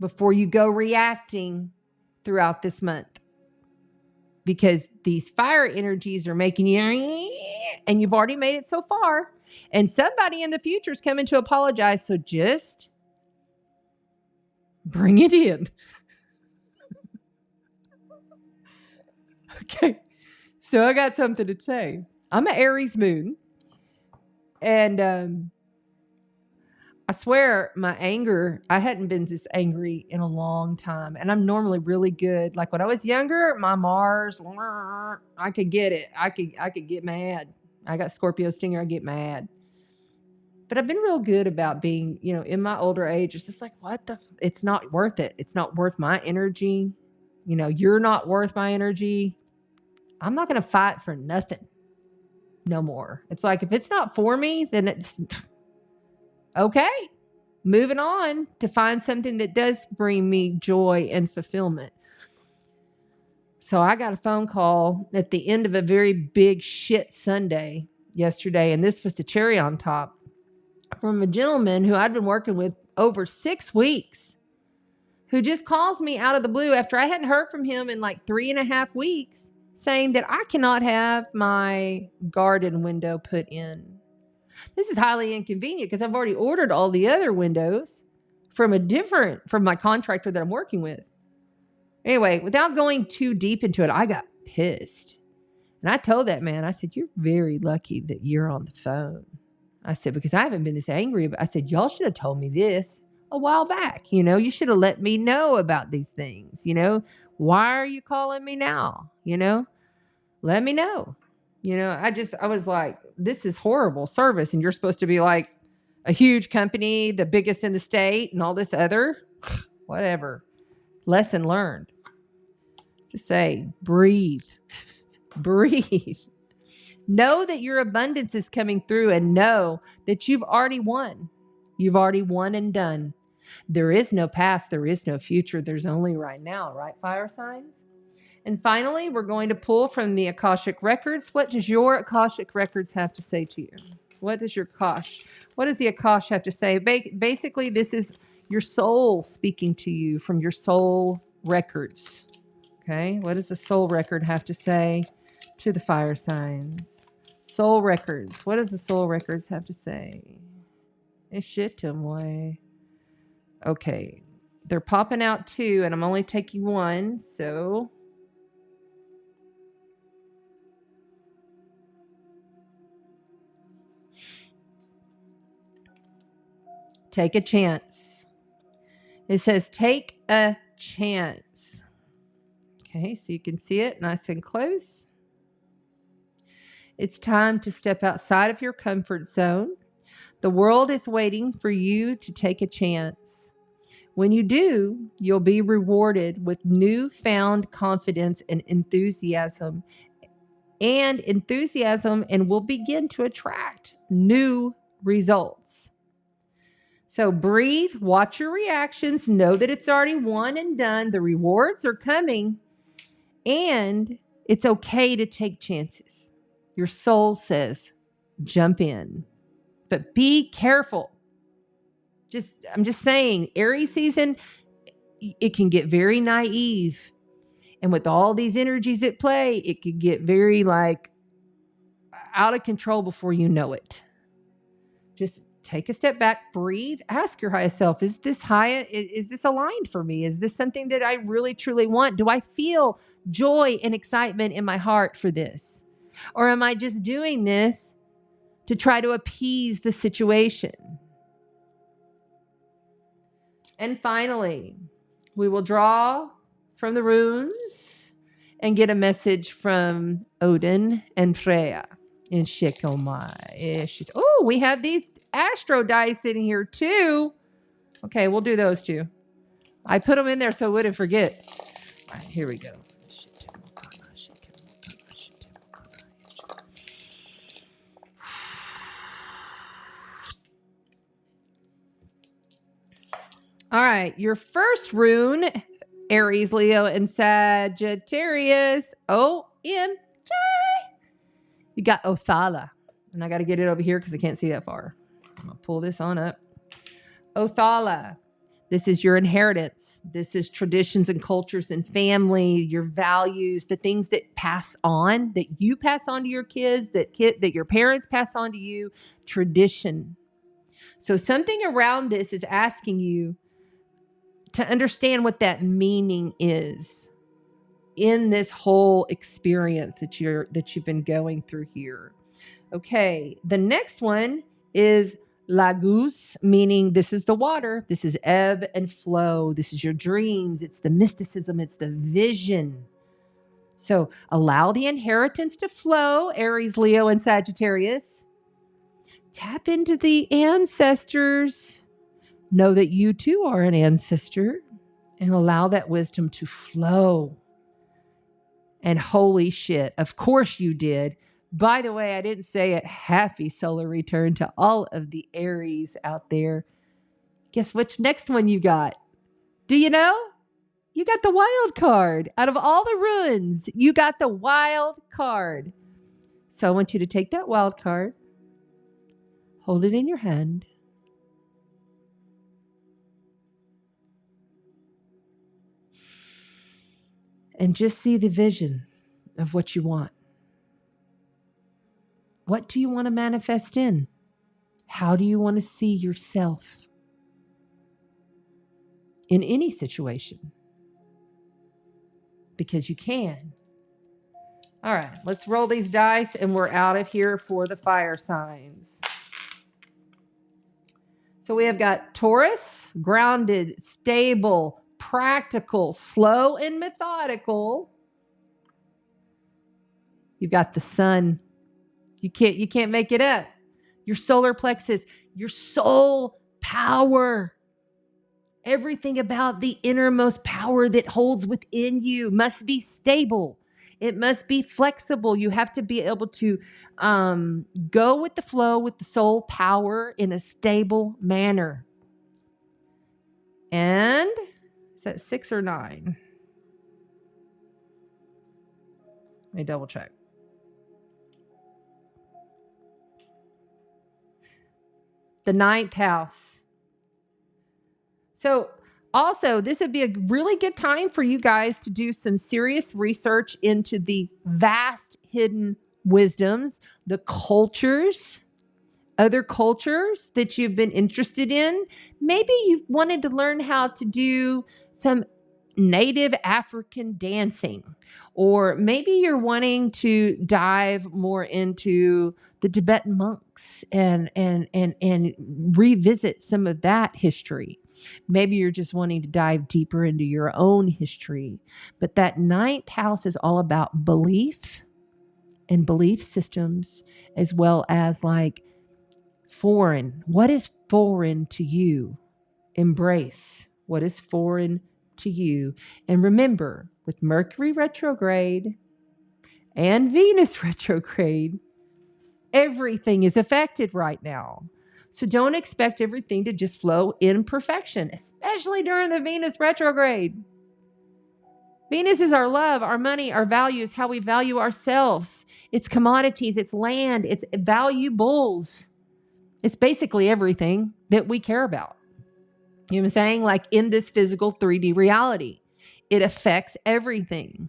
before you go reacting throughout this month. Because these fire energies are making you, and you've already made it so far. And somebody in the future is coming to apologize. So just bring it in. Okay. So I got something to say. I'm an Aries moon. And I swear my anger, I hadn't been this angry in a long time. And I'm normally really good. Like when I was younger, my Mars, I could get it. I could get mad. I got Scorpio stinger. I get mad. But I've been real good about being, in my older age, it's just like, it's not worth it. It's not worth my energy. You're not worth my energy. I'm not going to fight for nothing no more. It's like, if it's not for me, then it's okay. Moving on to find something that does bring me joy and fulfillment. So I got a phone call at the end of a very big shit Sunday yesterday. And this was the cherry on top from a gentleman who I'd been working with over 6 weeks, who just calls me out of the blue after I hadn't heard from him in like 3.5 weeks, saying that I cannot have my garden window put in. This is highly inconvenient because I've already ordered all the other windows from my contractor that I'm working with. Anyway, without going too deep into it, I got pissed. And I told that man, I said, you're very lucky that you're on the phone. I said, because I haven't been this angry. But I said, y'all should have told me this a while back. You should have let me know about these things. Why are you calling me now? Let me know. I was like, this is horrible service. And you're supposed to be like a huge company, the biggest in the state and all this other, whatever. Lesson learned. Just say, breathe, breathe. Know that your abundance is coming through and know that you've already won. You've already won and done. There is no past. There is no future. There's only right now, right, fire signs? And finally, we're going to pull from the Akashic Records. What does your Akashic Records have to say to you? What does the Akash have to say? Basically, this is your soul speaking to you from your soul records. Okay, what does the soul record have to say to the fire signs? Soul records. What does the soul records have to say? Okay, they're popping out 2, and I'm only taking 1, so... Take a chance. It says, take a chance. Okay, so you can see it nice and close. It's time to step outside of your comfort zone. The world is waiting for you to take a chance. When you do, you'll be rewarded with newfound confidence and enthusiasm. And will begin to attract new results. So breathe, watch your reactions, know that it's already won and done. The rewards are coming, and It's okay to take chances. Your soul says, jump in, but be careful. I'm just saying, Aries season, it can get very naive. And with all these energies at play, it could get very out of control before you know it. Just take a step back, breathe, ask your highest self, is this aligned for me? Is this something that I really, truly want? Do I feel joy and excitement in my heart for this? Or am I just doing this to try to appease the situation? And finally, we will draw from the runes and get a message from Odin and Freya in Shikomai. Oh, we have these astro dice in here too. Okay, we'll do those two. I put them in there so I wouldn't forget. All right, here we go. All right, your first rune, Aries, Leo, and Sagittarius. OMG. You got Othala. And I got to get it over here because I can't see that far. I'm going to pull this on up. Othala. This is your inheritance. This is traditions and cultures and family, your values, the things that pass on, that you pass on to your kids, that your parents pass on to you, tradition. So something around this is asking you to understand what that meaning is in this whole experience that you've been going through here. Okay, the next one is Lagos, meaning this is the water. This is ebb and flow. This is your dreams. It's the mysticism. It's the vision. So allow the inheritance to flow, Aries, Leo, and Sagittarius. Tap into the ancestors. Know that you too are an ancestor, and allow that wisdom to flow. And holy shit, of course you did. By the way, I didn't say it. Happy solar return to all of the Aries out there. Guess which next one you got? Do you know? You got the wild card. Out of all the runes, you got the wild card. So I want you to take that wild card, hold it in your hand, and just see the vision of what you want. What do you want to manifest in? How do you want to see yourself in any situation? Because you can. All right, let's roll these dice and we're out of here for the fire signs. So we have got Taurus, grounded, stable, practical, slow, and methodical. You've got the sun. You can't make it up. Your solar plexus, your soul power. Everything about the innermost power that holds within you must be stable. It must be flexible. You have to be able to go with the flow with the soul power in a stable manner. And is that 6 or 9? Let me double check. The 9th house. So also, this would be a really good time for you guys to do some serious research into the vast hidden wisdoms, the cultures, other cultures that you've been interested in. Maybe you've wanted to learn how to do some native African dancing, or maybe you're wanting to dive more into the Tibetan monks and revisit some of that history. Maybe you're just wanting to dive deeper into your own history. But that 9th house is all about belief and belief systems, as well as like foreign. What is foreign to you? Embrace what is foreign to you. And remember, with Mercury retrograde and Venus retrograde, everything is affected right now. So don't expect everything to just flow in perfection, especially during the Venus retrograde. Venus is our love, our money, our values, how we value ourselves. It's commodities, it's land, it's valuables. It's basically everything that we care about. You know what I'm saying? Like in this physical 3D reality, it affects everything.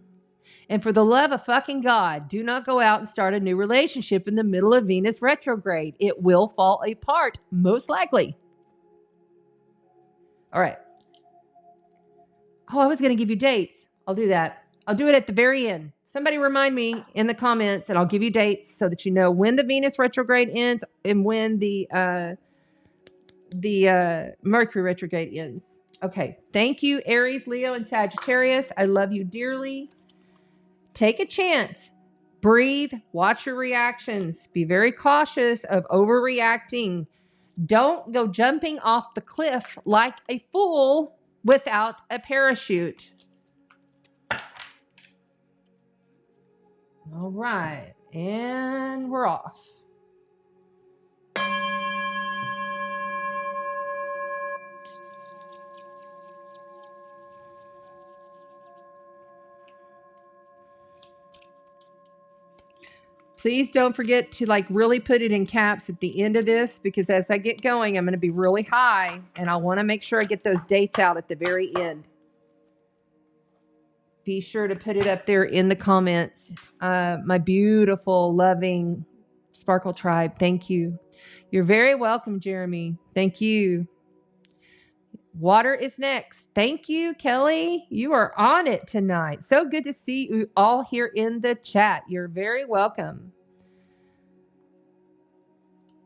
And for the love of fucking God, do not go out and start a new relationship in the middle of Venus retrograde. It will fall apart, most likely. All right. Oh, I was going to give you dates. I'll do that. I'll do it at the very end. Somebody remind me in the comments, and I'll give you dates so that you know when the Venus retrograde ends and when the Mercury retrograde ends. Okay. Thank you, Aries, Leo, and Sagittarius. I love you dearly. Take a chance. Breathe. Watch your reactions. Be very cautious of overreacting. Don't go jumping off the cliff like a fool without a parachute. All right. And we're off. Please don't forget to like really put it in caps at the end of this, because as I get going, I'm going to be really high and I want to make sure I get those dates out at the very end. Be sure to put it up there in the comments. My beautiful, loving Sparkle Tribe. Thank you. You're very welcome, Jeremy. Thank you. Water is next. Thank you, Kelly. You are on it tonight. So good to see you all here in the chat. You're very welcome.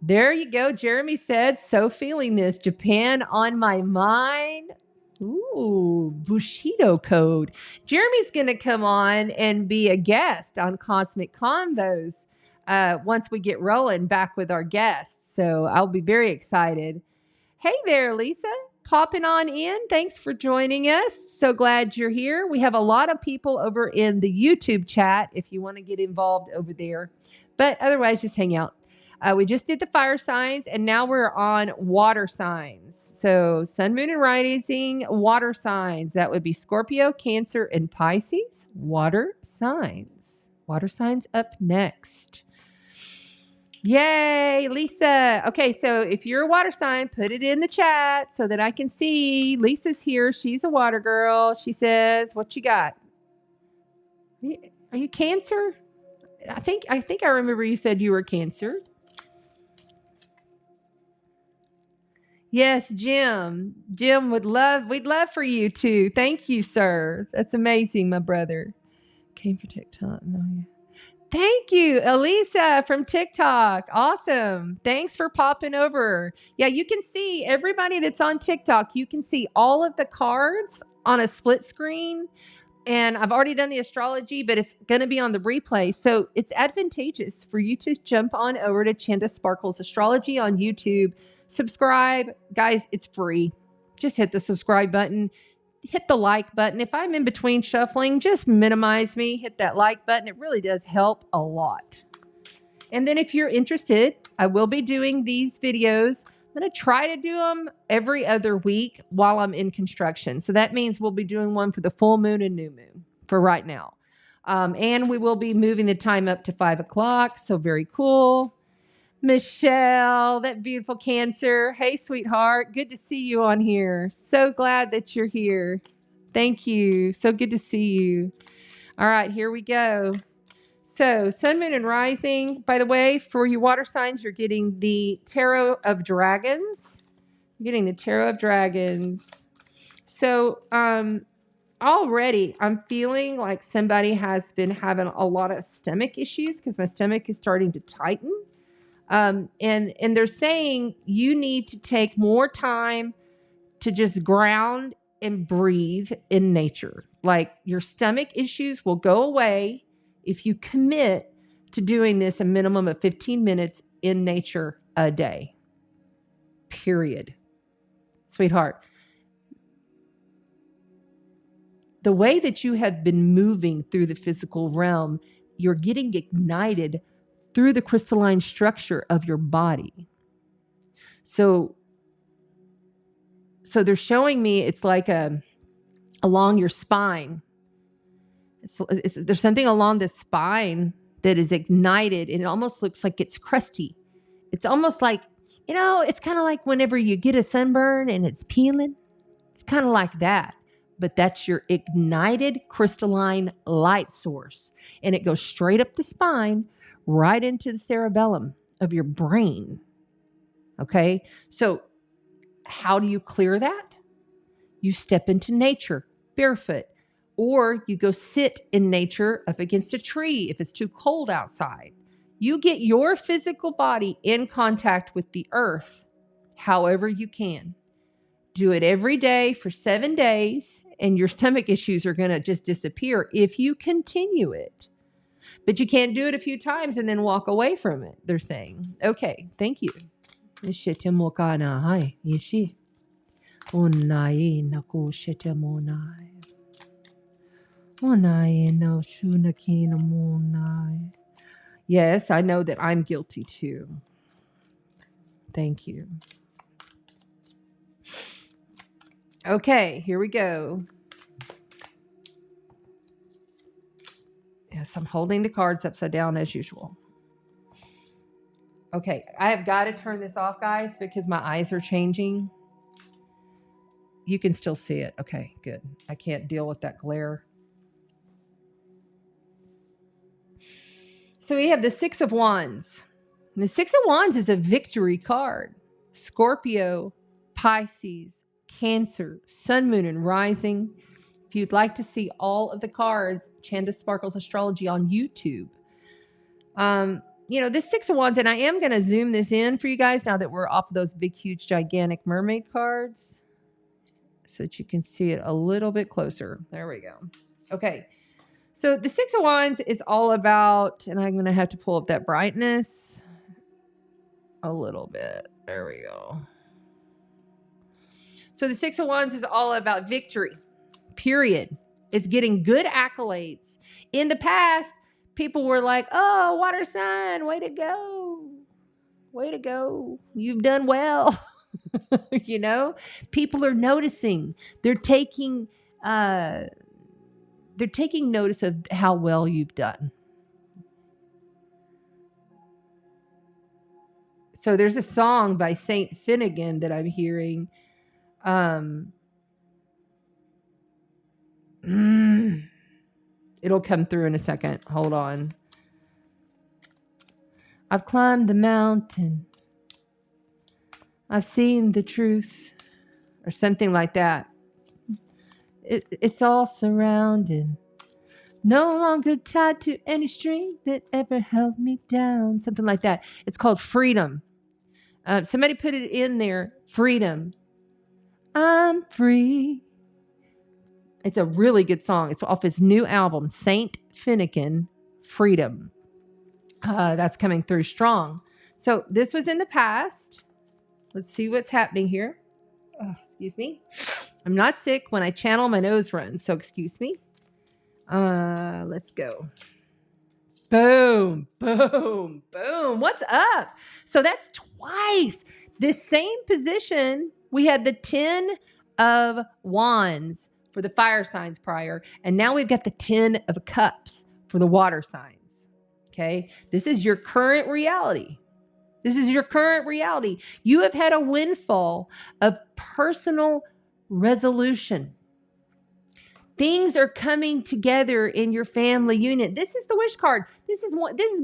There you go. Jeremy said, so feeling this. Japan on my mind. Ooh, Bushido code. Jeremy's going to come on and be a guest on Cosmic Convos once we get rolling back with our guests. So I'll be very excited. Hey there, Lisa. Popping on in. Thanks for joining us. So glad you're here. We have a lot of people over in the YouTube chat if you want to get involved over there. But otherwise, just hang out. We just did the fire signs, and now we're on water signs. So sun, moon, and rising water signs. That would be Scorpio, Cancer, and Pisces. Water signs. Water signs up next. Yay, Lisa. Okay, so if you're a water sign, put it in the chat so that I can see. Lisa's here. She's a water girl. She says, what you got? Are you Cancer? I think I remember you said you were Cancer. Yes, Jim. Jim we'd love for you too. Thank you, sir. That's amazing, my brother. Came for TikTok. No, yeah. Thank you, Elisa from TikTok. Awesome. Thanks for popping over. Yeah, you can see everybody that's on TikTok. You can see all of the cards on a split screen. And I've already done the astrology, but it's going to be on the replay. So it's advantageous for you to jump on over to Chanda Sparkles Astrology on YouTube. Subscribe. Guys, it's free. Just hit the subscribe button. Hit the like button. If I'm in between shuffling, just minimize me. Hit that like button. It really does help a lot. And then if you're interested, I will be doing these videos. I'm going to try to do them every other week while I'm in construction. So that means we'll be doing one for the full moon and new moon for right now. And we will be moving the time up to 5 o'clock. So very cool. Michelle, that beautiful Cancer. Hey, sweetheart. Good to see you on here. So glad that you're here. Thank you. So good to see you. All right, here we go. So sun, moon, and rising. By the way, for you water signs, you're getting the Tarot of Dragons. You're getting the Tarot of Dragons. So already I'm feeling like somebody has been having a lot of stomach issues because my stomach is starting to tighten. And they're saying you need to take more time to just ground and breathe in nature. Like your stomach issues will go away if you commit to doing this a minimum of 15 minutes in nature a day. Period. Sweetheart, the way that you have been moving through the physical realm, you're getting ignited through the crystalline structure of your body. So they're showing me it's like along your spine. there's something along the spine that is ignited, and it almost looks like it's crusty. It's almost like, it's kind of like whenever you get a sunburn and it's peeling. It's kind of like that. But that's your ignited crystalline light source. And it goes straight up the spine, right into the cerebellum of your brain. Okay? So how do you clear that? You step into nature barefoot, or you go sit in nature up against a tree if it's too cold outside. You get your physical body in contact with the earth however you can. Do it every day for 7 days, and your stomach issues are going to just disappear if you continue it. But you can't do it a few times and then walk away from it, they're saying. Okay, thank you. Yes, I know that I'm guilty too. Thank you. Okay, here we go. Yes, I'm holding the cards upside down as usual. Okay, I have got to turn this off, guys, because my eyes are changing. You can still see it. Okay, good. I can't deal with that glare. So we have the Six of Wands. And the Six of Wands is a victory card. Scorpio, Pisces, Cancer, Sun, Moon, and Rising. If you'd like to see all of the cards, Chanda Sparkles Astrology on YouTube. This Six of Wands, and I am going to zoom this in for you guys now that we're off of those big, huge, gigantic mermaid cards so that you can see it a little bit closer. There we go. Okay. So the Six of Wands is all about, and I'm going to have to pull up that brightness a little bit. There we go. So the Six of Wands is all about victory, period. It's getting good accolades. In the past, people were like, oh, water sign, way to go. Way to go. You've done well. People are noticing. They're taking notice of how well you've done. So there's a song by Saint Finnegan that I'm hearing. It'll come through in a second. Hold on. I've climbed the mountain. I've seen the truth. Or something like that. It's all surrounded. No longer tied to any string that ever held me down. Something like that. It's called Freedom. Somebody put it in there. Freedom. I'm free. It's a really good song. It's off his new album, Saint Finnegan, Freedom. That's coming through strong. So this was in the past. Let's see what's happening here. Excuse me. I'm not sick. When I channel, my nose runs. So excuse me. Let's go. Boom, boom, boom. What's up? So that's twice. This same position, we had the 10 of Wands for the fire signs prior. And now we've got the 10 of Cups for the water signs. Okay. This is your current reality. This is your current reality. You have had a windfall of personal resolution. Things are coming together in your family unit. This is the wish card. This is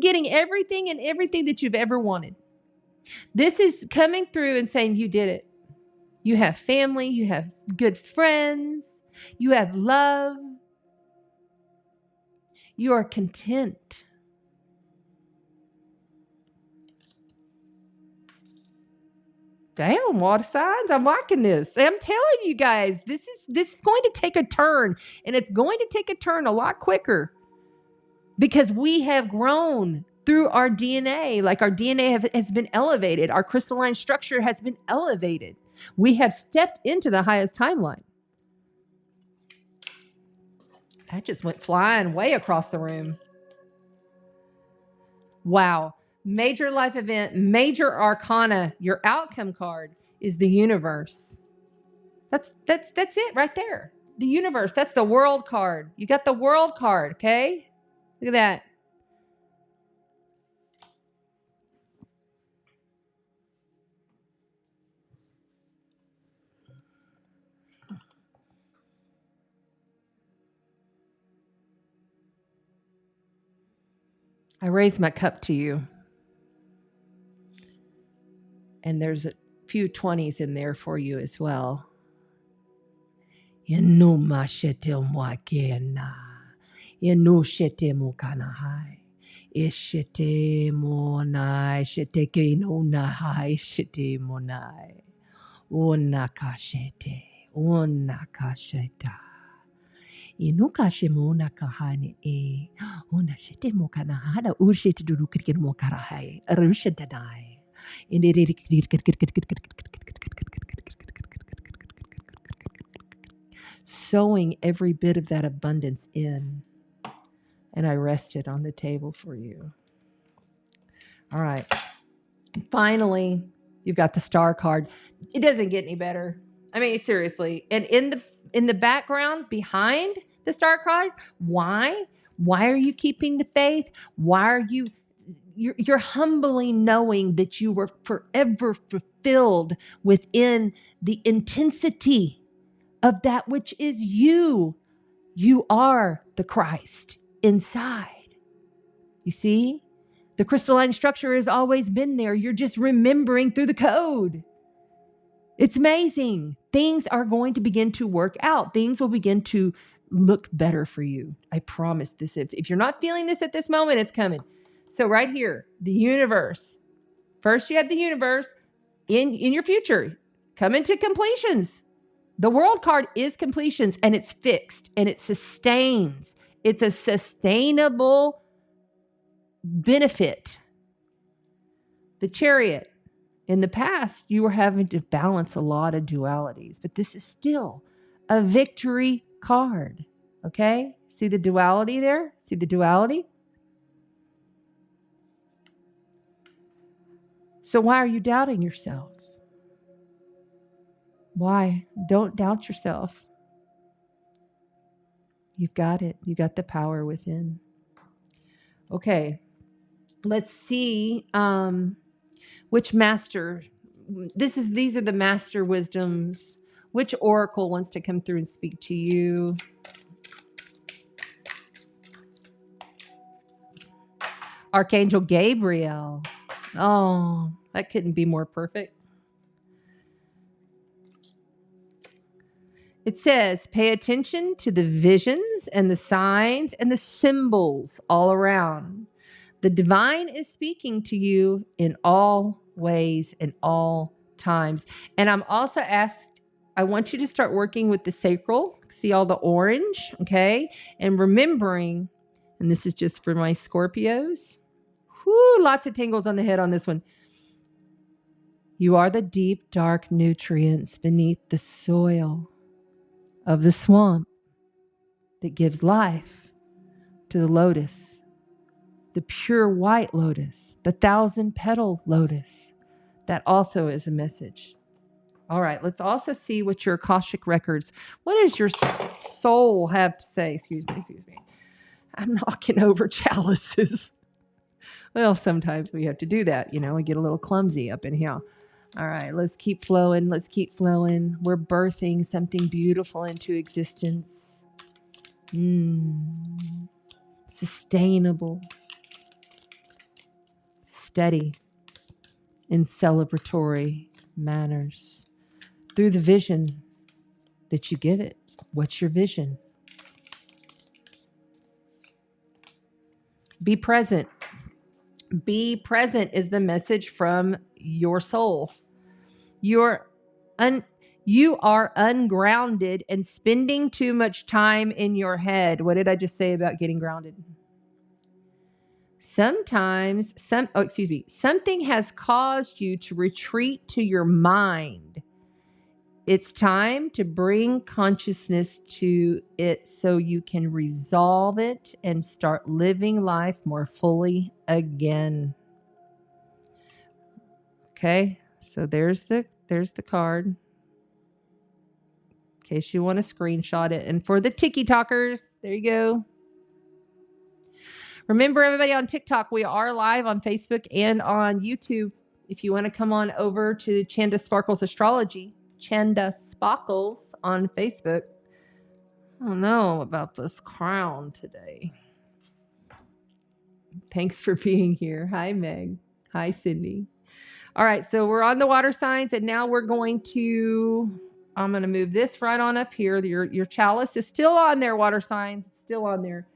getting everything and everything that you've ever wanted. This is coming through and saying you did it. You have family. You have good friends. You have love. You are content. Damn, water signs. I'm liking this. I'm telling you guys, this is going to take a turn, and it's going to take a turn a lot quicker because we have grown through our DNA. Like our DNA has been elevated. Our crystalline structure has been elevated. We have stepped into the highest timeline. That just went flying way across the room. Wow. Major life event, major arcana, your outcome card is the universe. That's it right there. the universe. That's the world card. You got the world card, okay? Look at that. I raise my cup to you. And there's a few 20s in there for you as well. Inuma shete mwakena. Inu shete mukanahai. Ishete monai. Shete kinunahai. Shete monai. Unakashete. Unakasheta. Inukashimuna kahani e. Unashete mukanahada. Urshete durukirkin mokarahai. Rushetadai. Sowing every bit of that abundance in. And I rest it on the table for you. All right. And finally, you've got the star card. It doesn't get any better. I mean, seriously. And in the background behind the star card, why? Why are you keeping the faith? Why are you're humbly knowing that you were forever fulfilled within the intensity of that which is you. You are the Christ inside. You see? The crystalline structure has always been there. You're just remembering through the code. It's amazing. Things are going to begin to work out. Things will begin to look better for you. I promise this. If you're not feeling this at this moment, it's coming. So right here, the universe. First you have the universe in your future. Come into completions. The world card is completions, and it's fixed and it sustains. It's a sustainable benefit. The Chariot. In the past, you were having to balance a lot of dualities, but this is still a victory card. Okay? See the duality there? See the duality? So why are you doubting yourself? Why? Don't doubt yourself. You've got it. You got the power within. Okay. Let's see which master. These are the master wisdoms. Which oracle wants to come through and speak to you? Archangel Gabriel. Oh, that couldn't be more perfect. It says, pay attention to the visions and the signs and the symbols all around. The divine is speaking to you in all ways and all times. And I'm also asked, I want you to start working with the sacral. See all the orange, okay? And remembering, and this is just for my Scorpios. Whoo, lots of tingles on the head on this one. You are the deep, dark nutrients beneath the soil of the swamp that gives life to the lotus, the pure white lotus, the 1,000-petal lotus. That also is a message. All right, let's also see what your Akashic records, what does your soul have to say? Excuse me. I'm knocking over chalices. Well, sometimes we have to do that. We get a little clumsy up in here. All right, let's keep flowing. Let's keep flowing. We're birthing something beautiful into existence. Sustainable, steady, in celebratory manners through the vision that you give it. What's your vision? Be present. Be present is the message from your soul. You are ungrounded and spending too much time in your head. What did I just say about getting grounded? Sometimes, something has caused you to retreat to your mind. It's time to bring consciousness to it so you can resolve it and start living life more fully again. Okay, so there's the card. in case you want to screenshot it. And for the TikTokers, there you go. Remember, everybody on TikTok, we are live on Facebook and on YouTube. If you want to come on over to Chanda Sparkles Astrology, Chanda Sparkles on Facebook. I don't know about this crown today. Thanks for being here. Hi, Meg. Hi, Cindy. All right, so we're on the water signs, and now we're going to, I'm going to move this right on up here. Your chalice is still on there, water signs. It's still on there.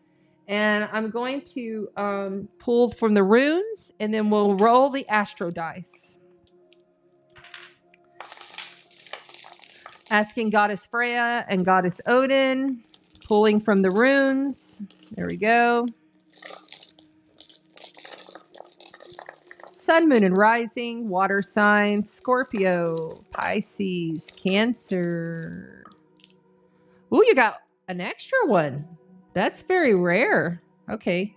And I'm going to pull from the runes, and then we'll roll the astro dice. Asking Goddess Freya and Goddess Odin, pulling from the runes. There we go. Sun, moon, and rising, water signs, Scorpio, Pisces, Cancer. Ooh, you got an extra one. That's very rare. Okay.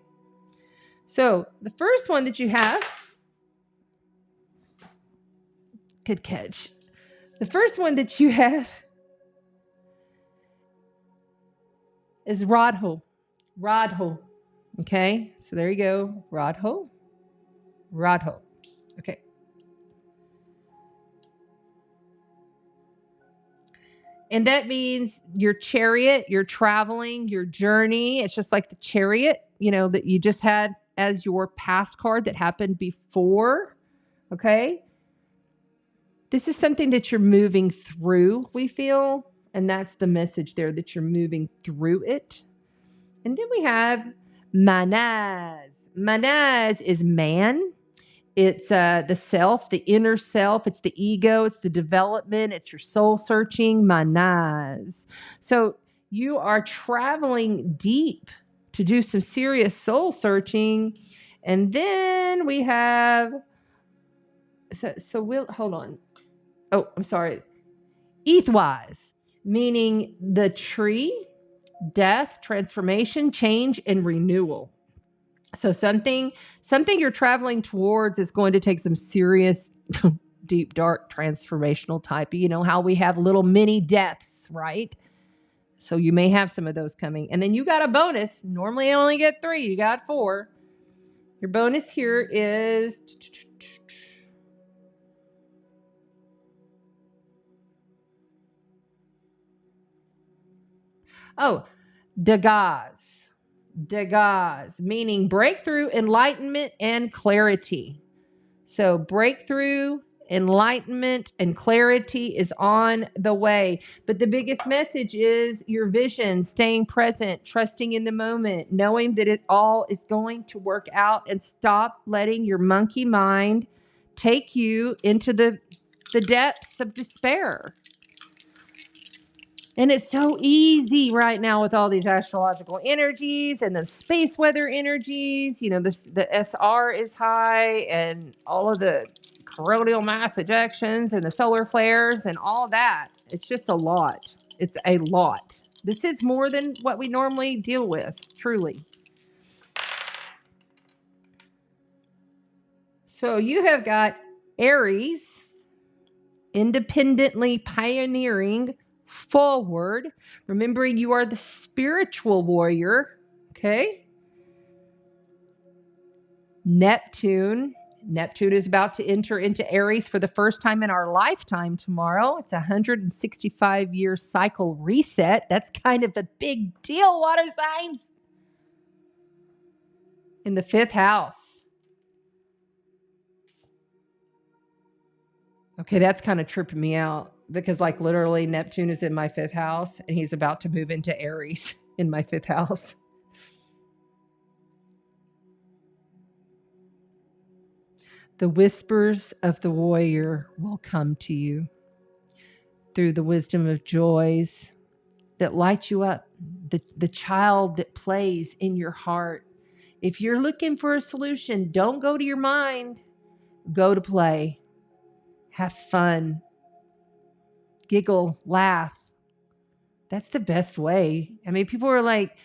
So the first one that you have, good catch. The first one that you have is Radho. Radho. Okay. So there you go. Radho. Radho. Okay. And that means your chariot, your traveling, your journey. It's just like the chariot, you know, that you just had as your past card that happened before. Okay. This is something that you're moving through, we feel. And that's the message there, that you're moving through it. And then we have Manaz. Manaz is man. It's the self, the inner self. It's the ego. It's the development. It's your soul searching. Manaz. So you are traveling deep to do some serious soul searching. And then we have, so we'll, hold on. Oh, I'm sorry. Ethwise, meaning the tree, death, transformation, change, and renewal. So something you're traveling towards is going to take some serious, deep, dark, transformational type. You know how we have little mini deaths, right? So you may have some of those coming. And then you got a bonus. Normally I only get 3. You got 4. Your bonus here is... Oh, Degas. Degas, meaning breakthrough, enlightenment, and clarity. So breakthrough, enlightenment, and clarity is on the way. But the biggest message is your vision, staying present, trusting in the moment, knowing that it all is going to work out, and stop letting your monkey mind take you into the depths of despair. And it's so easy right now with all these astrological energies and the space weather energies. You know, the SR is high, and all of the coronal mass ejections and the solar flares and all of that. It's just a lot. It's a lot. This is more than what we normally deal with, truly. So you have got Aries, independently pioneering, forward, remembering you are the spiritual warrior. Okay. Neptune is about to enter into Aries for the first time in our lifetime tomorrow. It's a 165-year cycle reset. That's kind of a big deal, water signs. In the 5th house. Okay, that's kind of tripping me out. Because like literally Neptune is in my 5th house, and he's about to move into Aries in my 5th house. The whispers of the warrior will come to you through the wisdom of joys that light you up, the child that plays in your heart. If you're looking for a solution, don't go to your mind. Go to play. Have fun. Giggle, laugh. That's the best way. I mean, people are like,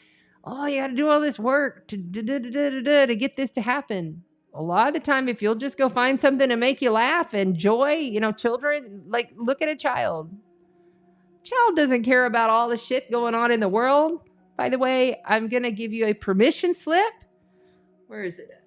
oh, you got to do all this work to get this to happen. A lot of the time, if you'll just go find something to make you laugh and joy, you know, children, like look at a child. Child doesn't care about all the shit going on in the world. By the way, I'm going to give you a permission slip. Where is it at?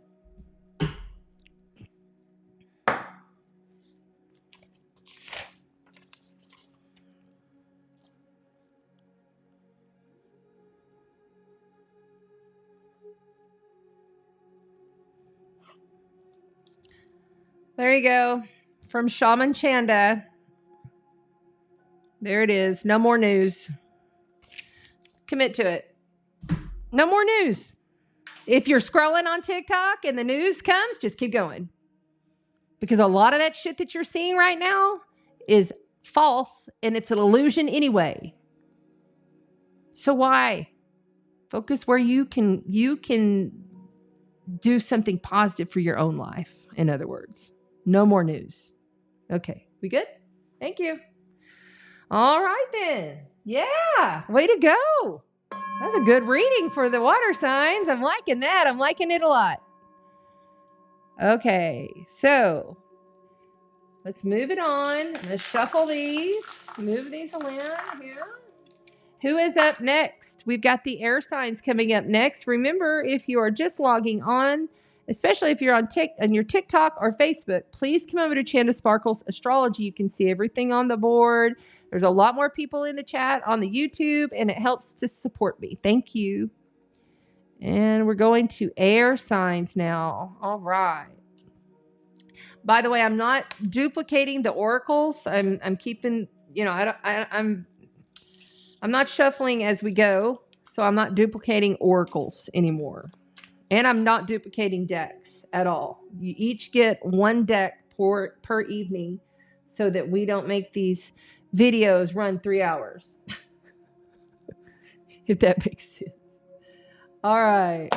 There you go. From Shaman Chanda. There it is. No more news. Commit to it. No more news. If you're scrolling on TikTok and the news comes, just keep going. Because a lot of that shit that you're seeing right now is false and it's an illusion anyway. So why? Focus where you can do something positive for your own life. In other words, no more news. Okay, we good? Thank you. All right then. Yeah, way to go. That's a good reading for the water signs. I'm liking that. I'm liking it a lot. Okay, so let's move it on. I'm going to shuffle these, move these around here. Who is up next? We've got the air signs coming up next. Remember, if you are just logging on, especially if you're on your TikTok or Facebook, please come over to Chanda Sparkles Astrology. You can see everything on the board. There's a lot more people in the chat on the YouTube, and it helps to support me. Thank you. And we're going to air signs now. All right. By the way, I'm not duplicating the oracles. I'm keeping, I'm not shuffling as we go, so I'm not duplicating oracles anymore. And I'm not duplicating decks at all. You each get one deck per evening so that we don't make these videos run 3 hours. If that makes sense. All right.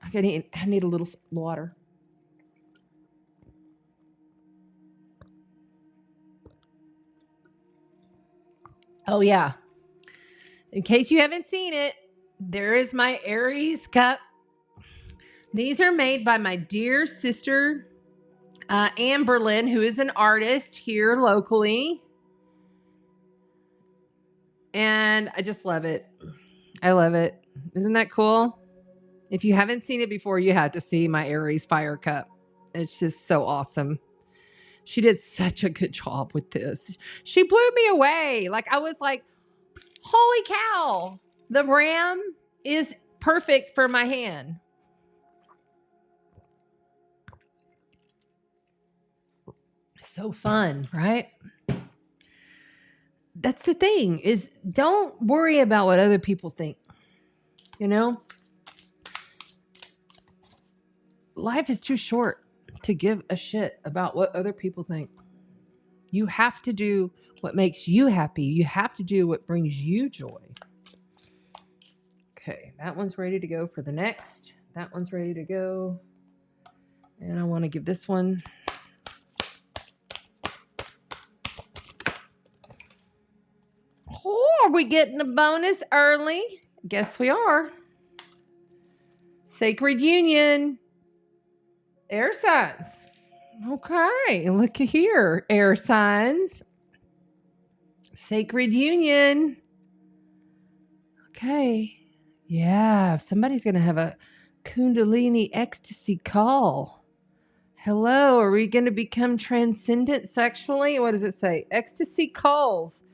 I need a little water. Oh, yeah. In case you haven't seen it, there is my Aries cup. These are made by my dear sister, Amberlyn, who is an artist here locally. And I just love it. I love it. Isn't that cool? If you haven't seen it before, you had to see my Aries fire cup. It's just so awesome. She did such a good job with this. She blew me away. Like, I was like, holy cow. The ram is perfect for my hand. So fun, right? That's the thing, is don't worry about what other people think. You know? Life is too short to give a shit about what other people think. You have to do what makes you happy. You have to do what brings you joy. Okay, that one's ready to go for the next. That one's ready to go. And I want to give this one. Oh, are we getting a bonus early? Guess we are. Sacred Union. Air signs. Okay, look here. Air signs. Sacred Union. Okay. Yeah, somebody's going to have a Kundalini ecstasy call. Hello, are we going to become transcendent sexually? What does it say? Ecstasy calls.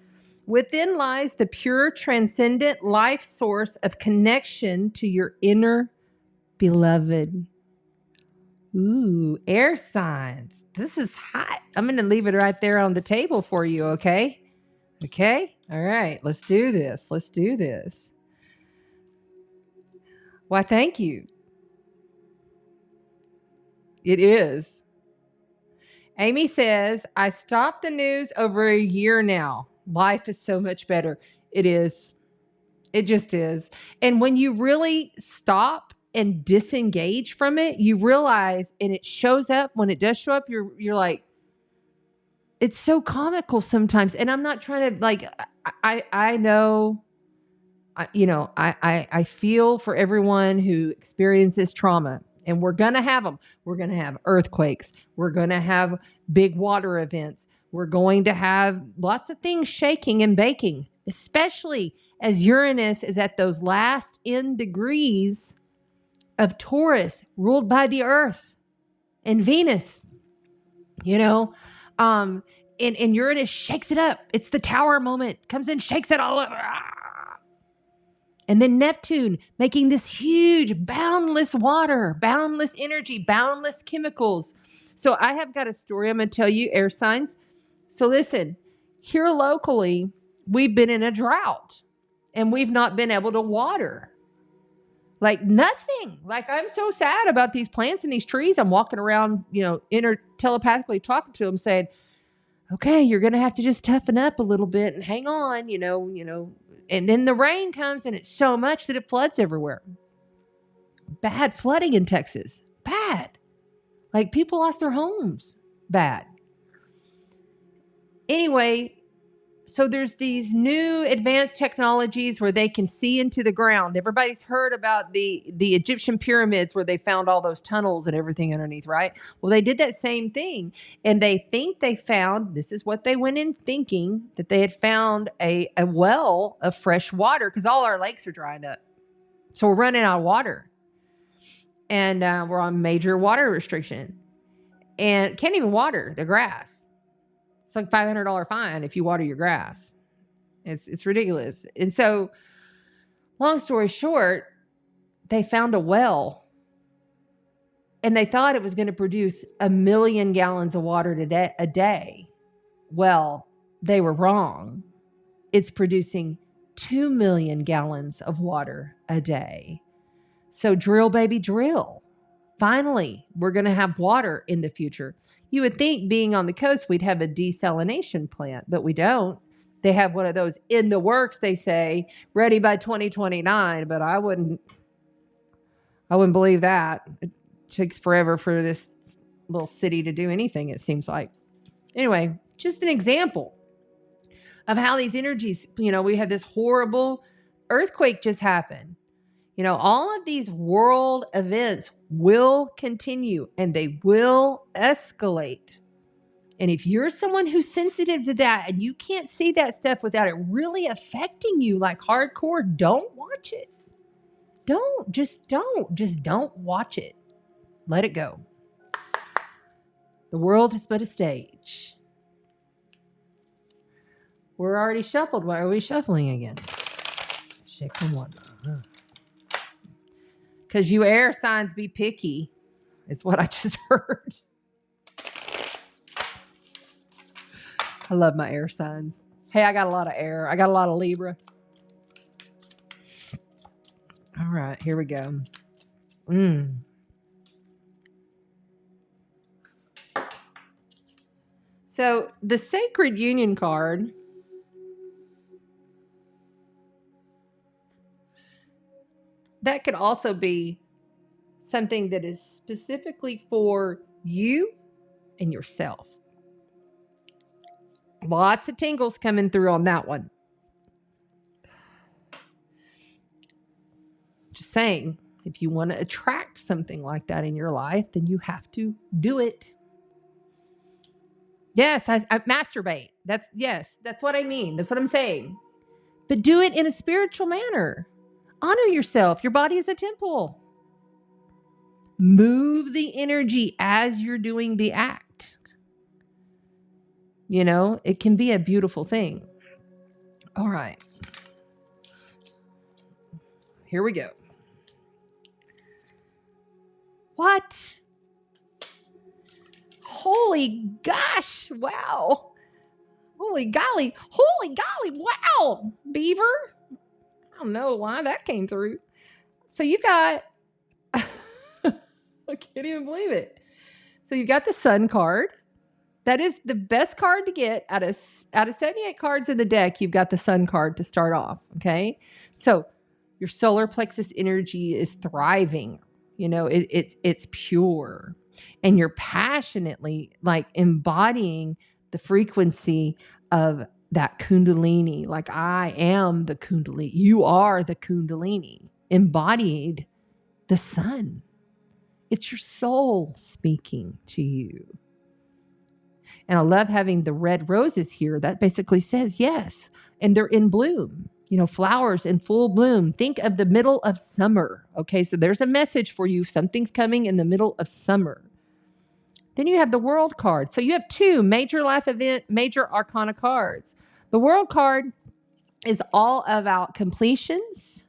Within lies the pure, transcendent life source of connection to your inner beloved. Ooh, air signs. This is hot. I'm going to leave it right there on the table for you, okay? Okay? All right, let's do this. Let's do this. Why, thank you. It is. Amy says, I stopped the news over a year now. Life is so much better. It is. It just is. And when you really stop and disengage from it, you realize, and it shows up, when it does show up, you're like, it's so comical sometimes. And I'm not trying to, like, I know, I feel for everyone who experiences trauma, and we're going to have them. We're going to have earthquakes. We're going to have big water events. We're going to have lots of things shaking and baking, especially as Uranus is at those last end degrees of Taurus, ruled by the Earth and Venus, you know, and Uranus shakes it up. It's the tower moment, comes in, shakes it all up. And then Neptune making this huge boundless water, boundless energy, boundless chemicals. So I have got a story I'm going to tell you, air signs. So listen, here locally, we've been in a drought and we've not been able to water. Like nothing. Like I'm so sad about these plants and these trees. I'm walking around, telepathically talking to them saying, okay, you're going to have to just toughen up a little bit and hang on, and then the rain comes and it's so much that it floods everywhere. Bad flooding in Texas. Bad. Like people lost their homes. Bad. Anyway, so there's these new advanced technologies where they can see into the ground. Everybody's heard about the Egyptian pyramids where they found all those tunnels and everything underneath, right? Well, they did that same thing. And they think they found, this is what they went in thinking, that they had found a well of fresh water because all our lakes are drying up. So we're running out of water. And we're on major water restriction. And can't even water the grass. It's like $500 fine if you water your grass. It's ridiculous. And so, long story short, they found a well. And they thought it was going to produce 1 million gallons of water a day. Well, they were wrong. It's producing 2 million gallons of water a day. So drill, baby, drill. Finally, we're going to have water in the future. You would think being on the coast, we'd have a desalination plant, but we don't. They have one of those in the works, they say, ready by 2029, but I wouldn't believe that. It takes forever for this little city to do anything, it seems like. Anyway, just an example of how these energies, we had this horrible earthquake just happen. All of these world events will continue and they will escalate. And if you're someone who's sensitive to that and you can't see that stuff without it really affecting you like hardcore, don't watch it. Just don't watch it. Let it go. The world is but a stage. We're already shuffled. Why are we shuffling again? Shaking one. Because you air signs be picky. It's what I just heard. I love my air signs. Hey, I got a lot of air. I got a lot of Libra. All right, here we go. So the Sacred Union card that could also be something that is specifically for you and yourself. Lots of tingles coming through on that one. Just saying, if you want to attract something like that in your life, then you have to do it. Yes, I masturbate. That's what I mean. That's what I'm saying. But do it in a spiritual manner. Honor yourself. Your body is a temple. Move the energy as you're doing the act. It can be a beautiful thing. All right. Here we go. What? Holy gosh. Wow. Holy golly. Wow. Beaver. I don't know why that came through. So you've got, I can't even believe it. So you've got the Sun card. That is the best card to get out of 78 cards in the deck. You've got the Sun card to start off. Okay. So your solar plexus energy is thriving. It's pure, and you're passionately like embodying the frequency of that Kundalini. Like I am the Kundalini. You are the Kundalini embodied the Sun. It's your soul speaking to you. And I love having the red roses here. That basically says yes. And they're in bloom, flowers in full bloom. Think of the middle of summer. Okay, so there's a message for you. Something's coming in the middle of summer. Then you have the World card. So you have 2 major life event, major arcana cards. The World card is all about completions,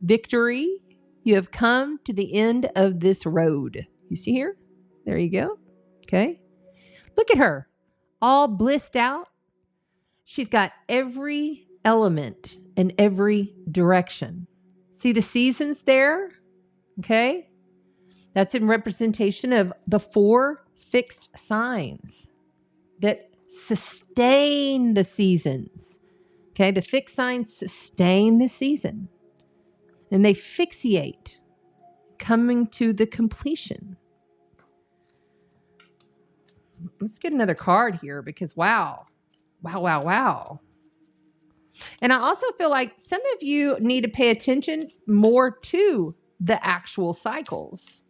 victory. You have come to the end of this road. You see here? There you go. Okay. Look at her, all blissed out. She's got every element in every direction. See the seasons there? Okay. That's in representation of the 4 fixed signs that sustain the seasons. Okay. The fixed signs sustain the season and they fixiate, coming to the completion. Let's get another card here because wow. And I also feel like some of you need to pay attention more to the actual cycles.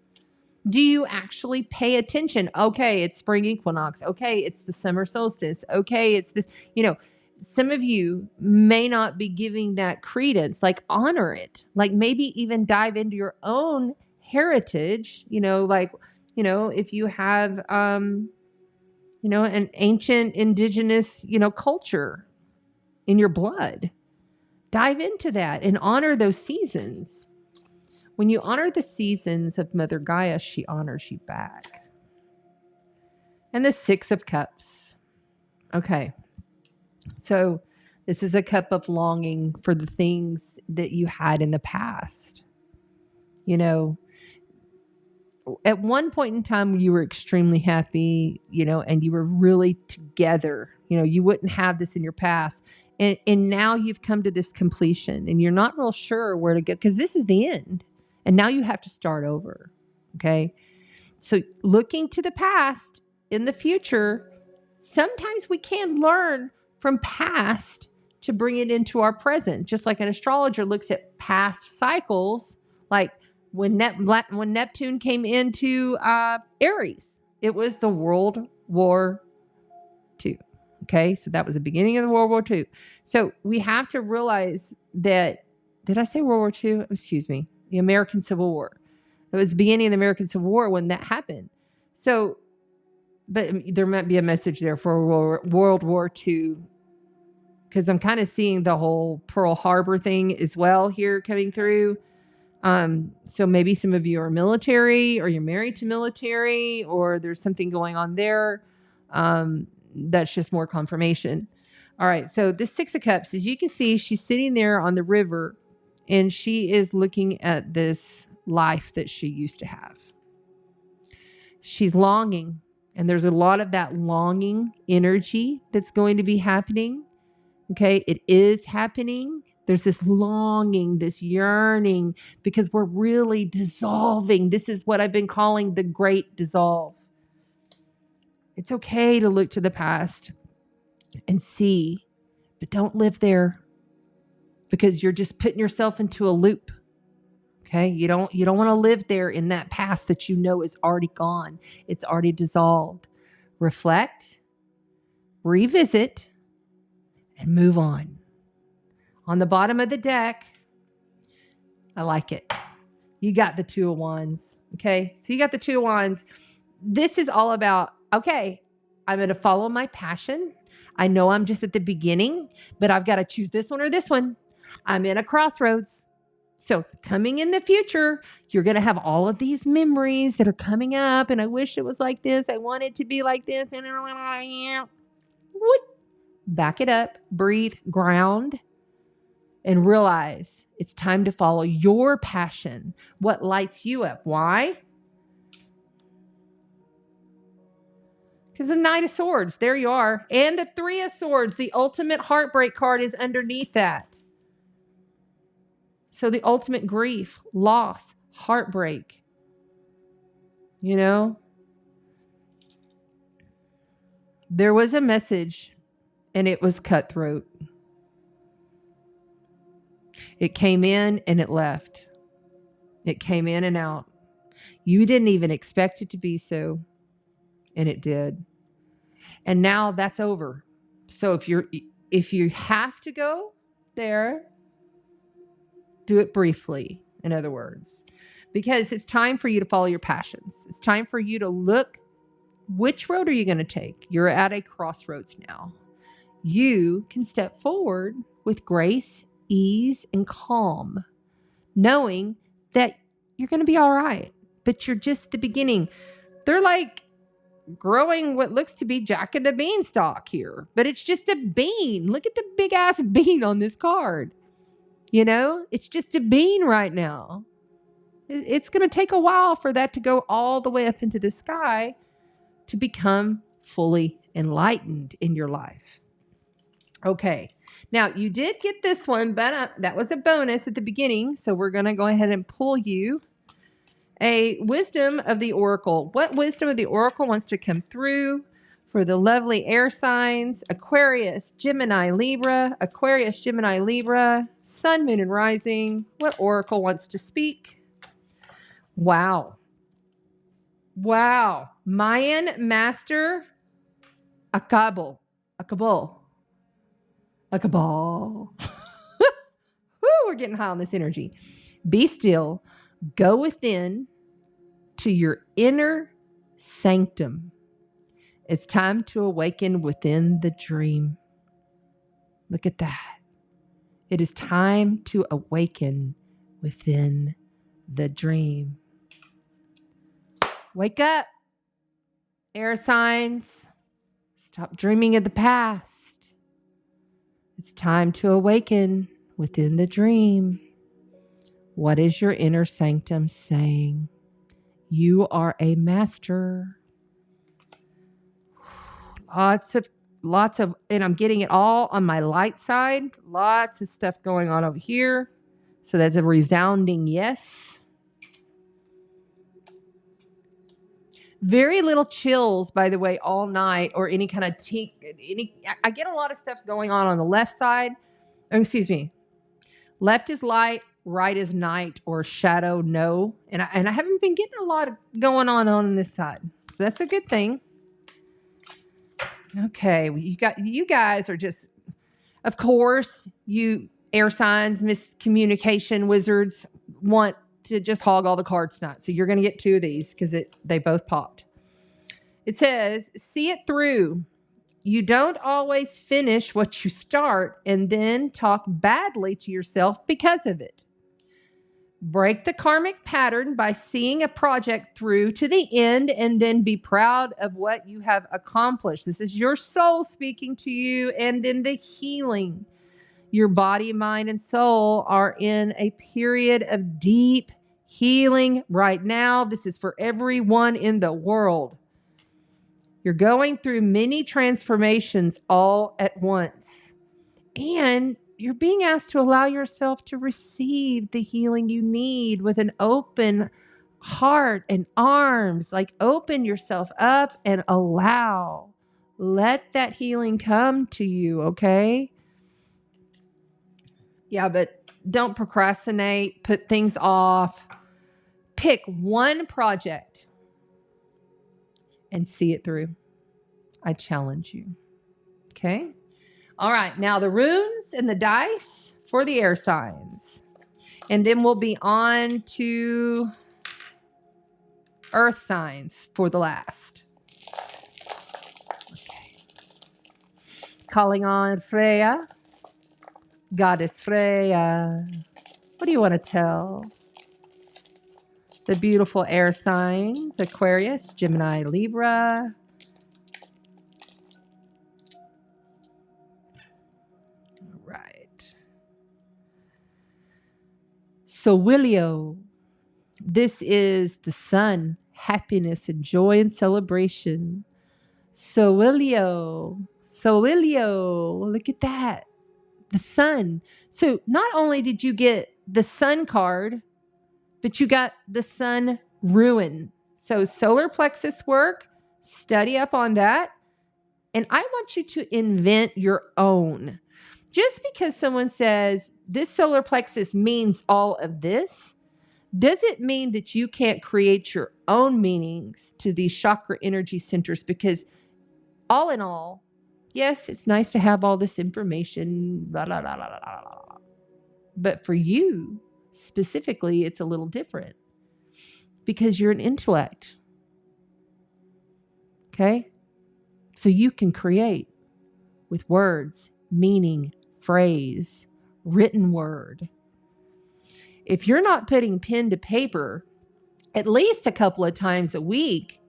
Do you actually pay attention? Okay, it's spring equinox. Okay, it's the summer solstice. Okay, it's this, some of you may not be giving that credence, like honor it, like maybe even dive into your own heritage, if you have, an ancient indigenous, culture in your blood, dive into that and honor those seasons. When you honor the seasons of Mother Gaia, she honors you back. And the 6 of Cups. Okay. So this is a cup of longing for the things that you had in the past. At one point in time, you were extremely happy, and you were really together. You wouldn't have this in your past. And now you've come to this completion and you're not real sure where to go because this is the end. And now you have to start over. Okay. So looking to the past in the future, sometimes we can learn from past to bring it into our present. Just like an astrologer looks at past cycles, like when Neptune came into Aries, it was the World War II. Okay, so that was the beginning of the World War II. So we have to realize that, did I say World War II? Excuse me, the American Civil War. It was the beginning of the American Civil War when that happened. So, but there might be a message there for World War II, because I'm kind of seeing the whole Pearl Harbor thing as well here coming through. So maybe some of you are military or you're married to military or there's something going on there. That's just more confirmation. All right. So the 6 of Cups, as you can see, she's sitting there on the river and she is looking at this life that she used to have. She's longing, and there's a lot of that longing energy that's going to be happening. Okay. It is happening. There's this longing, this yearning, because we're really dissolving. This is what I've been calling the great dissolve. It's okay to look to the past and see, but don't live there because you're just putting yourself into a loop. Okay? You don't want to live there in that past that you know is already gone. It's already dissolved. Reflect, revisit, and move on. On the bottom of the deck, I like it. You got the 2 of Wands. Okay? So you got the 2 of Wands. This is all about, okay, I'm going to follow my passion. I know I'm just at the beginning, but I've got to choose this one or this one. I'm in a crossroads. So coming in the future, you're going to have all of these memories that are coming up. And I wish it was like this. I want it to be like this. Back it up, breathe, ground, and realize it's time to follow your passion. What lights you up? Why? Because the Knight of Swords, there you are. And the 3 of Swords, the ultimate heartbreak card is underneath that. So the ultimate grief, loss, heartbreak. There was a message and it was cutthroat. It came in and it left. It came in and out. You didn't even expect it to be so. And it did. And now that's over. So if you have to go there, do it briefly, in other words, because it's time for you to follow your passions. It's time for you to look, which road are you going to take? You're at a crossroads now. You can step forward with grace, ease, and calm, knowing that you're going to be all right, but you're just the beginning. They're like growing what looks to be Jack and the Beanstalk here, but it's just a bean. Look at the big ass bean on this card. You know, it's just a bean right now. It's going to take a while for that to go all the way up into the sky to become fully enlightened in your life. Okay. Now, you did get this one, but that was a bonus at the beginning. So we're going to go ahead and pull you a wisdom of the oracle. What wisdom of the oracle wants to come through for the lovely air signs? Aquarius, Gemini, Libra, Aquarius, Gemini, Libra, Sun, Moon, and Rising. What oracle wants to speak? Wow. Wow. Mayan Master Akabal. Woo, we're getting high on this energy. Be still. Go within to your inner sanctum. It's time to awaken within the dream. Look at that. It is time to awaken within the dream. Wake up, air signs. Stop dreaming of the past. It's time to awaken within the dream. What is your inner sanctum saying? You are a master. Lots of, and I'm getting it all on my light side. Lots of stuff going on over here. So that's a resounding yes. Very little chills, by the way, all night or any kind of I get a lot of stuff going on the left side. Oh, excuse me. Left is light, right is night or shadow, no. And I haven't been getting a lot of going on this side. So that's a good thing. Okay, you guys are just, of course, you air signs, miscommunication wizards want to just hog all the cards tonight. So you're going to get 2 of these because they both popped. It says, see it through. You don't always finish what you start and then talk badly to yourself because of it. Break the karmic pattern by seeing a project through to the end and then be proud of what you have accomplished. This is your soul speaking to you, and then the healing. Your body, mind, and soul are in a period of deep healing right now. This is for everyone in the world. You're going through many transformations all at once. And you're being asked to allow yourself to receive the healing you need with an open heart and arms. Like, open yourself up and allow. Let that healing come to you, okay? Yeah, but don't procrastinate, put things off. Pick one project and see it through. I challenge you. Okay? All right, now the runes and the dice for the air signs. And then we'll be on to earth signs for the last. Okay. Calling on Freya. Goddess Freya. What do you want to tell the beautiful air signs? Aquarius, Gemini, Libra. All right. So, Willio, this is the sun, happiness and joy and celebration. So, Willio, look at that. The sun. So not only did you get the sun card, but you got the sun ruin. So solar plexus work, study up on that. And I want you to invent your own. Just because someone says this solar plexus means all of this, doesn't mean that you can't create your own meanings to these chakra energy centers, because all in all, yes, it's nice to have all this information, blah, blah, blah, blah, blah, blah. But for you specifically, it's a little different because you're an intellect. Okay? So you can create with words, meaning, phrase, written word. If you're not putting pen to paper at least a couple of times a week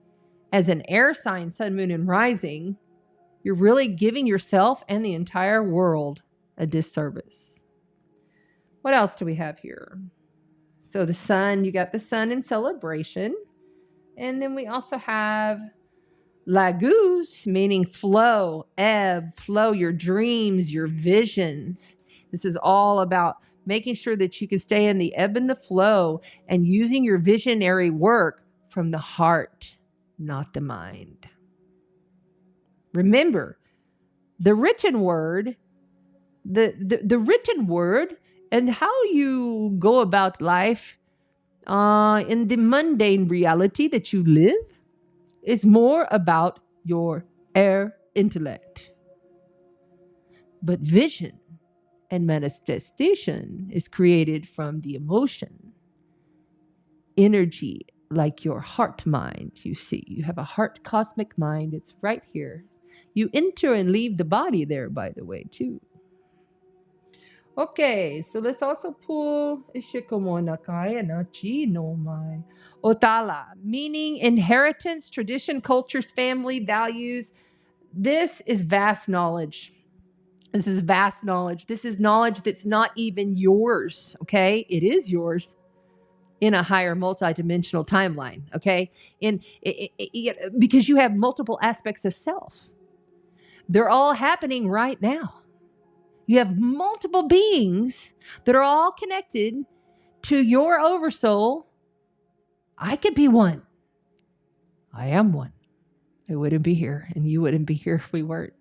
as an air sign, sun, moon, and rising, you're really giving yourself and the entire world a disservice. What else do we have here? So the sun, you got the sun in celebration. And then we also have Laguz, meaning flow, ebb, flow, your dreams, your visions. This is all about making sure that you can stay in the ebb and the flow and using your visionary work from the heart, not the mind. Remember, the written word, the written word and how you go about life in the mundane reality that you live is more about your air intellect. But vision and manifestation is created from the emotion, energy, like your heart mind. You see, you have a heart cosmic mind. It's right here. You enter and leave the body there, by the way, too. Okay, so let's also pull Otala, meaning inheritance, tradition, cultures, family, values. This is vast knowledge. This is vast knowledge. This is knowledge that's not even yours, okay? It is yours in a higher multidimensional timeline, okay? Because you have multiple aspects of self. They're all happening right now. You have multiple beings that are all connected to your oversoul. I could be one. I am one. I wouldn't be here, and you wouldn't be here if we weren't.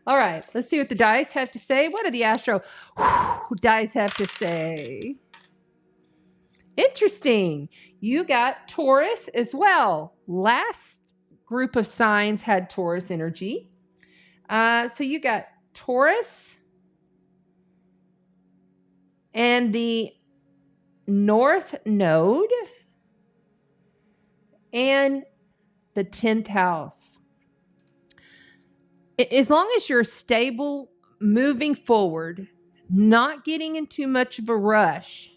All right, let's see what the dice have to say. What do the astro dice have to say? Interesting. You got Taurus as well. Last group of signs had Taurus energy. So you got Taurus and the North Node and the 10th house. As long as you're stable, moving forward, not getting in too much of a rush,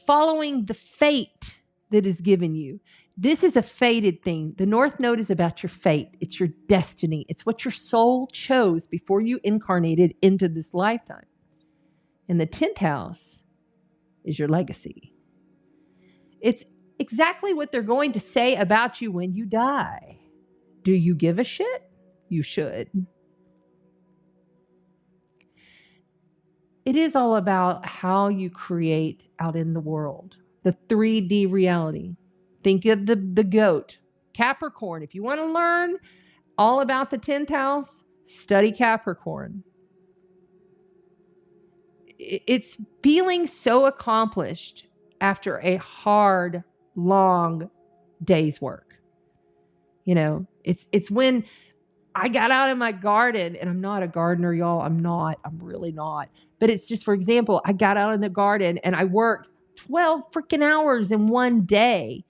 following the fate that is given you. This is a fated thing. The North Node is about your fate. It's your destiny. It's what your soul chose before you incarnated into this lifetime. And the 10th house is your legacy. It's exactly what they're going to say about you when you die. Do you give a shit? You should. It is all about how you create out in the world. The 3D reality. Think of the goat, Capricorn. If you want to learn all about the 10th house, study Capricorn. It's feeling so accomplished after a hard, long day's work. You know, it's when I got out in my garden, and I'm not a gardener, y'all. I'm really not. But it's just, for example, I got out in the garden and I worked 12 freaking hours in one day.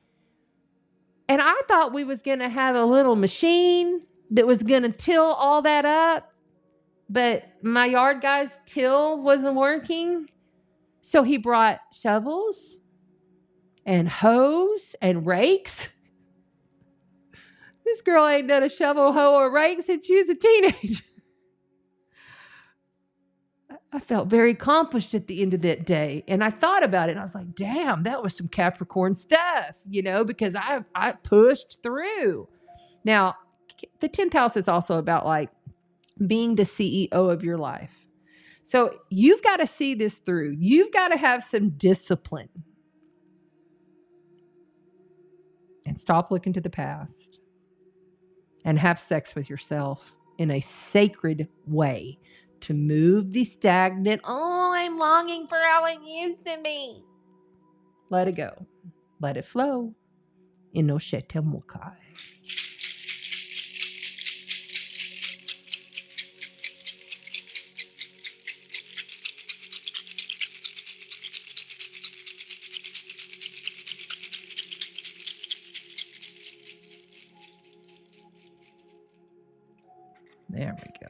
And I thought we was going to have a little machine that was going to till all that up. But my yard guy's till wasn't working. So he brought shovels and hoes and rakes. This girl ain't done a shovel, hoe, or rake since she was a teenager. I felt very accomplished at the end of that day. And I thought about it and I was like, damn, that was some Capricorn stuff, you know, because I pushed through. Now, the 10th house is also about like being the CEO of your life. So you've got to see this through. You've got to have some discipline. And stop looking to the past. And have sex with yourself in a sacred way. To move the stagnant, oh, I'm longing for how it used to be. Let it go. Let it flow. Innerstandings. There we go.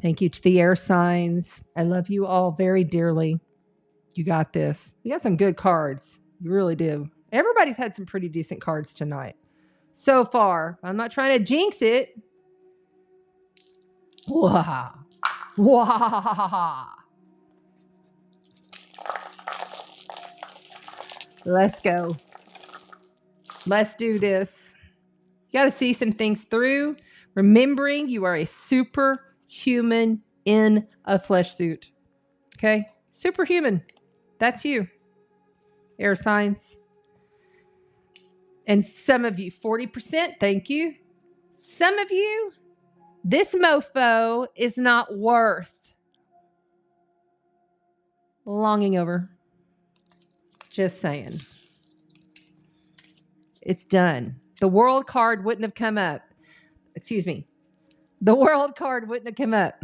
Thank you to the air signs. I love you all very dearly. You got this. You got some good cards. You really do. Everybody's had some pretty decent cards tonight so far. I'm not trying to jinx it. Wow. Wow. Let's go. Let's do this. You got to see some things through. Remembering you are a superhuman in a flesh suit. Okay? Superhuman. That's you. Air signs. And some of you, 40%, thank you. Some of you, this mofo is not worth longing over. Just saying. It's done. The world card wouldn't have come up. Excuse me. The world card wouldn't have come up.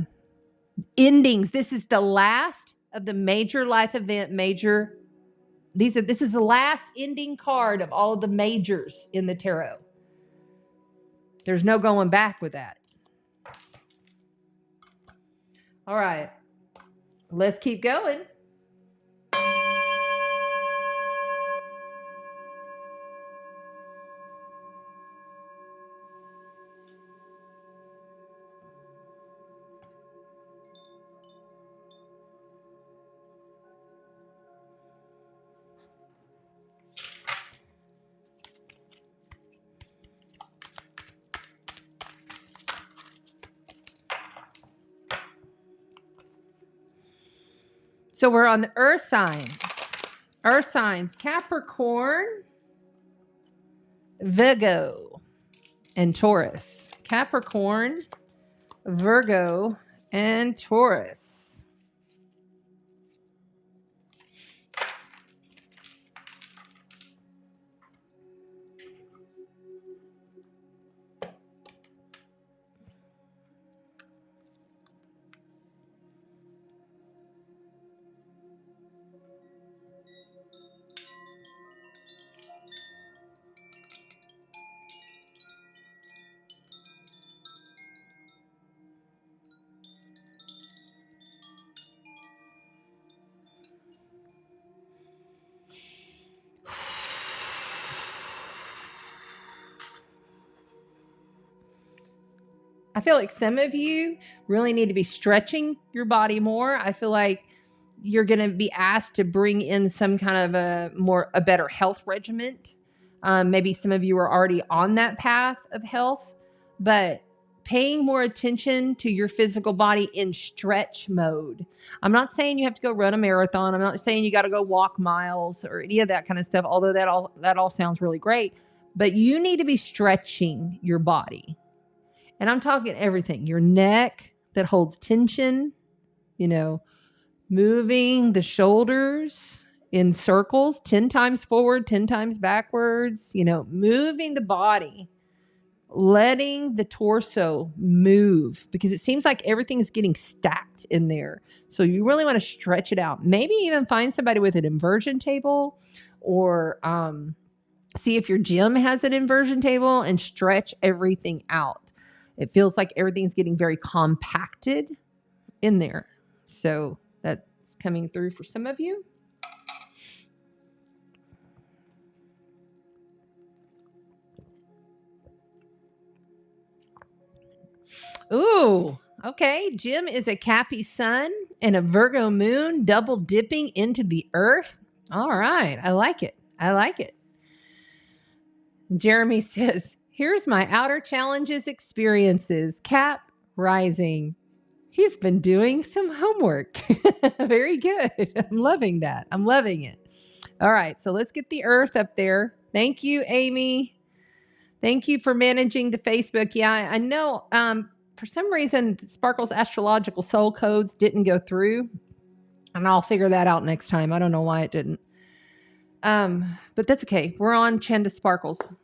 Endings. This is the last of the major life event, this is the last ending card of all of the majors in the tarot. There's no going back with that. All right. Let's keep going. So we're on the earth signs. Earth signs, Capricorn, Virgo, and Taurus. Capricorn, Virgo, and Taurus. I feel like some of you really need to be stretching your body more. I feel like you're going to be asked to bring in some kind of a better health regimen. Maybe some of you are already on that path of health, but paying more attention to your physical body in stretch mode. I'm not saying you have to go run a marathon. I'm not saying you got to go walk miles or any of that kind of stuff, although that all sounds really great, but you need to be stretching your body. And I'm talking everything, your neck that holds tension, moving the shoulders in circles, 10 times forward, 10 times backwards, moving the body, letting the torso move, because it seems like everything's getting stacked in there. So you really want to stretch it out. Maybe even find somebody with an inversion table, or see if your gym has an inversion table and stretch everything out. It feels like everything's getting very compacted in there. So that's coming through for some of you. Ooh, okay. Jim is a Cappy sun and a Virgo moon, double dipping into the earth. All right. I like it. I like it. Jeremy says, here's my outer challenges experiences. Cap rising. He's been doing some homework. Very good. I'm loving that. I'm loving it. All right. So let's get the earth up there. Thank you, Amy. Thank you for managing the Facebook. Yeah, I know for some reason Sparkle's astrological soul codes didn't go through. And I'll figure that out next time. I don't know why it didn't. But that's okay. We're on Chanda Sparkles.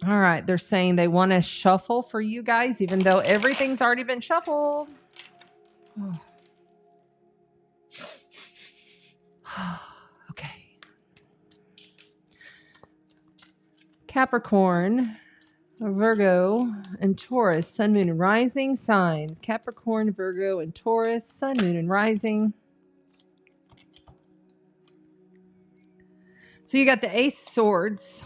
All right. They're saying they want to shuffle for you guys, even though everything's already been shuffled. Oh. Okay. Capricorn, Virgo, and Taurus, Sun, Moon, and Rising signs. Capricorn, Virgo, and Taurus, Sun, Moon, and Rising. So you got the Ace of Swords.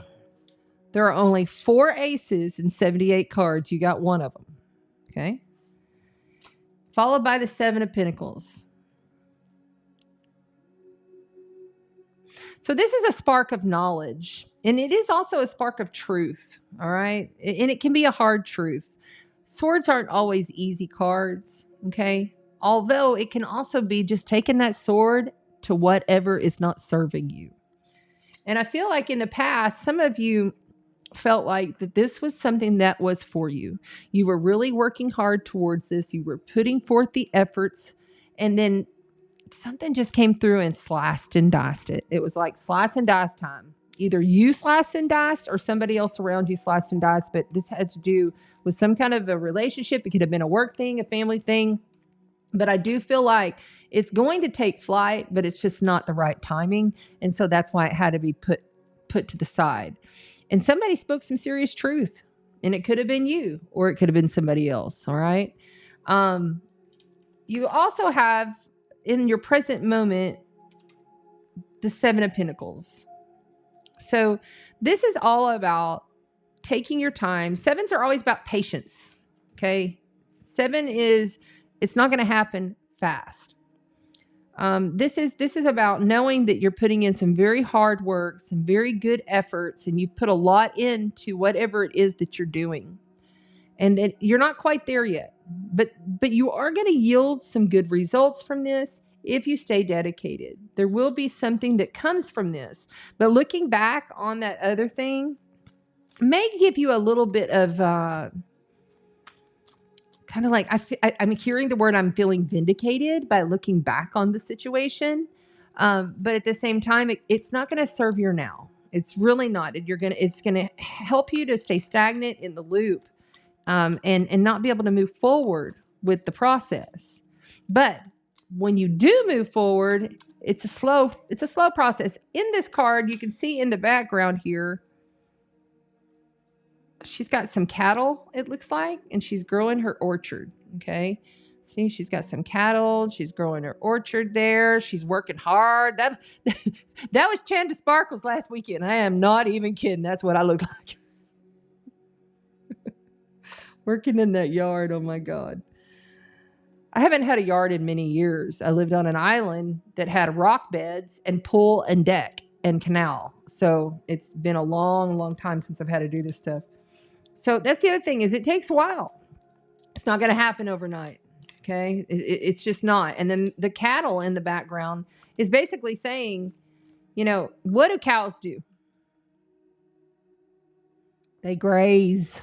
There are only 4 aces and 78 cards. You got one of them. Okay. Followed by the 7 of Pentacles. So this is a spark of knowledge, and it is also a spark of truth, all right? And it can be a hard truth. Swords aren't always easy cards, okay? Although it can also be just taking that sword to whatever is not serving you. And I feel like in the past, some of you felt like that this was something that was for you. You were really working hard towards this. You were putting forth the efforts, and then something just came through and sliced and diced it. It was like slice and dice time. Either you sliced and diced or somebody else around you sliced and diced, but this had to do with some kind of a relationship. It could have been a work thing, a family thing. But I do feel like it's going to take flight, but it's just not the right timing. And so that's why it had to be put to the side. And somebody spoke some serious truth. And it could have been you, or it could have been somebody else. All right. You also have, in your present moment, the 7 of Pentacles. So this is all about taking your time. 7s are always about patience. Okay. 7 is, it's not going to happen fast. This is about knowing that you're putting in some very hard work, some very good efforts, and you've put a lot into whatever it is that you're doing. And that you're not quite there yet, but you are going to yield some good results from this if you stay dedicated. There will be something that comes from this. But looking back on that other thing may give you a little bit of kind of like, I'm hearing the word, I'm feeling vindicated by looking back on the situation. But at the same time, it's not going to serve your now. It's really not. It's going to help you to stay stagnant in the loop. And not be able to move forward with the process. But when you do move forward, it's a slow process. In this card, you can see in the background here, she's got some cattle, it looks like, and she's growing her orchard. Okay. See, she's got some cattle. She's growing her orchard there. She's working hard. That was Chanda Sparkles last weekend. I am not even kidding. That's what I look like. Working in that yard. Oh my God. I haven't had a yard in many years. I lived on an island that had rock beds and pool and deck and canal. So it's been a long, long time since I've had to do this stuff. So that's the other thing, is it takes a while. It's not going to happen overnight. Okay. It's just not. And then the cattle in the background is basically saying, what do cows do? They graze.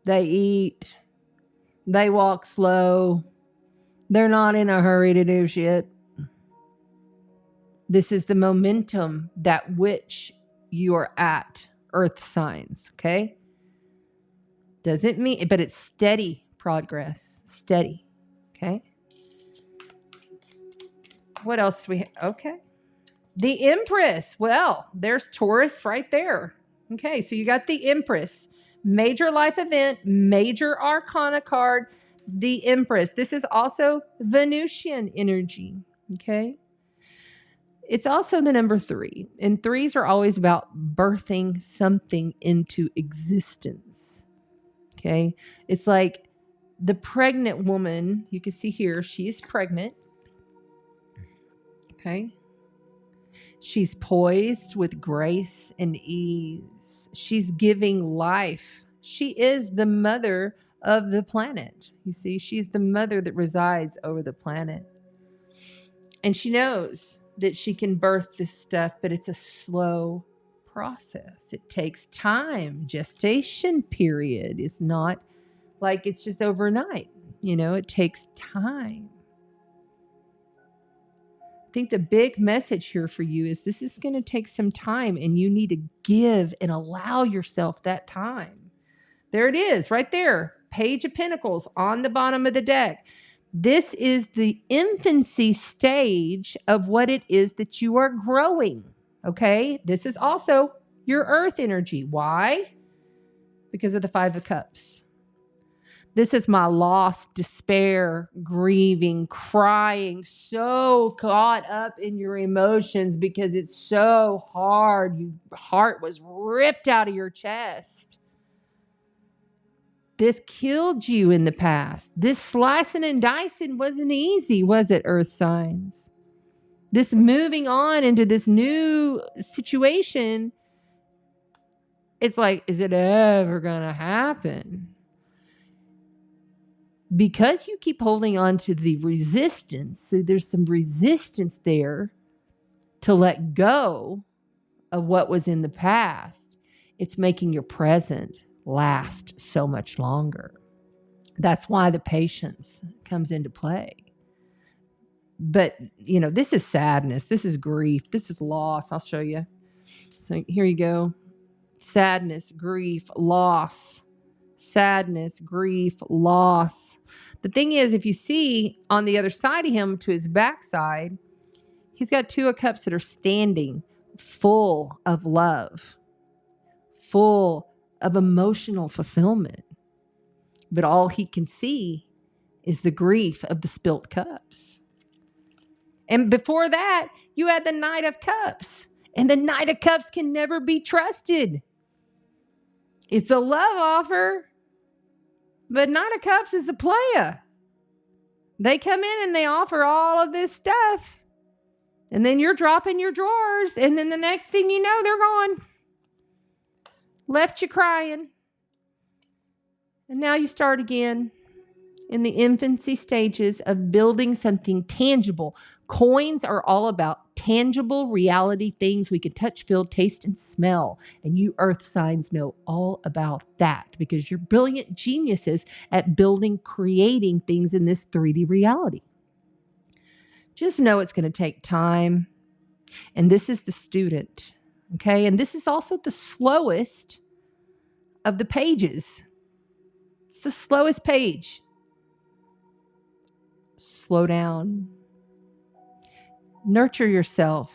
They eat. They walk slow. They're not in a hurry to do shit. This is the momentum that which you are at, earth signs, okay? Doesn't mean, but it's steady progress. Steady, okay? What else do we have? Okay. The Empress. Well, there's Taurus right there. Okay, so you got the Empress. Major life event, major arcana card, the Empress. This is also Venusian energy, okay? It's also the number 3. And 3s are always about birthing something into existence, okay? It's like the pregnant woman. You can see here, she is pregnant, okay? She's poised with grace and ease. She's giving life. She is the mother of the planet. You see, she's the mother that resides over the planet. And she knows that she can birth this stuff, but it's a slow process. It takes time. Gestation period is not like it's just overnight. It takes time. I think the big message here for you is this is going to take some time, and you need to give and allow yourself that time. There it is, right there. Page of Pentacles on the bottom of the deck. This is the infancy stage of what it is that you are growing. Okay? This is also your earth energy. Why? Because of the Five of Cups. This is my loss, despair, grieving, crying, so caught up in your emotions because it's so hard. Your heart was ripped out of your chest. This killed you in the past. This slicing and dicing wasn't easy, was it, earth signs? This moving on into this new situation, it's like, is it ever going to happen? Because you keep holding on to the resistance, so there's some resistance there to let go of what was in the past. It's making your present last so much longer. That's why the patience comes into play. But, you know, this is sadness. This is grief. This is loss. I'll show you. So here you go. Sadness, grief, loss. Sadness, grief, loss. The thing is, if you see on the other side of him to his backside, he's got Two of Cups that are standing full of love, full of emotional fulfillment. But all he can see is the grief of the spilt cups. And before that, you had the Knight of Cups. And the Knight of Cups can never be trusted. It's a love offer. But Knight of Cups is a playa. They come in and they offer all of this stuff. And then you're dropping your drawers. And then the next thing you know, they're gone. Left you crying. And now you start again in the infancy stages of building something tangible. Coins are all about tangible reality things we can touch, feel, taste, and smell. And you earth signs know all about that because you're brilliant geniuses at building, creating things in this 3D reality. Just know it's going to take time. And this is the student. Okay. And this is also the slowest of the pages. It's the slowest page. Slow down. Nurture yourself.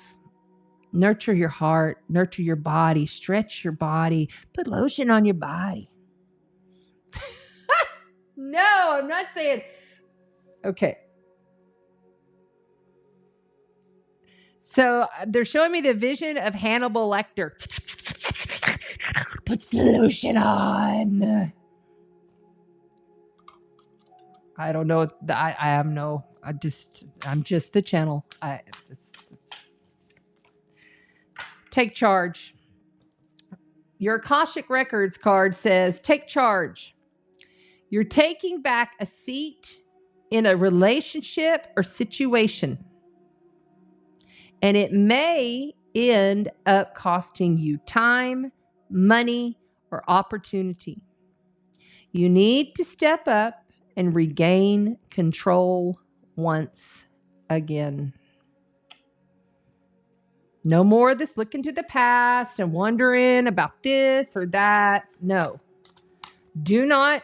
Nurture your heart. Nurture your body. Stretch your body. Put lotion on your body. No, I'm not saying. Okay. So they're showing me the vision of Hannibal Lecter. Put lotion on. I don't know. I'm just the channel. Take charge. Your Akashic Records card says, take charge. You're taking back a seat in a relationship or situation. And it may end up costing you time, money, or opportunity. You need to step up and regain control once again. No more of this looking to the past and wondering about this or that. No. Do not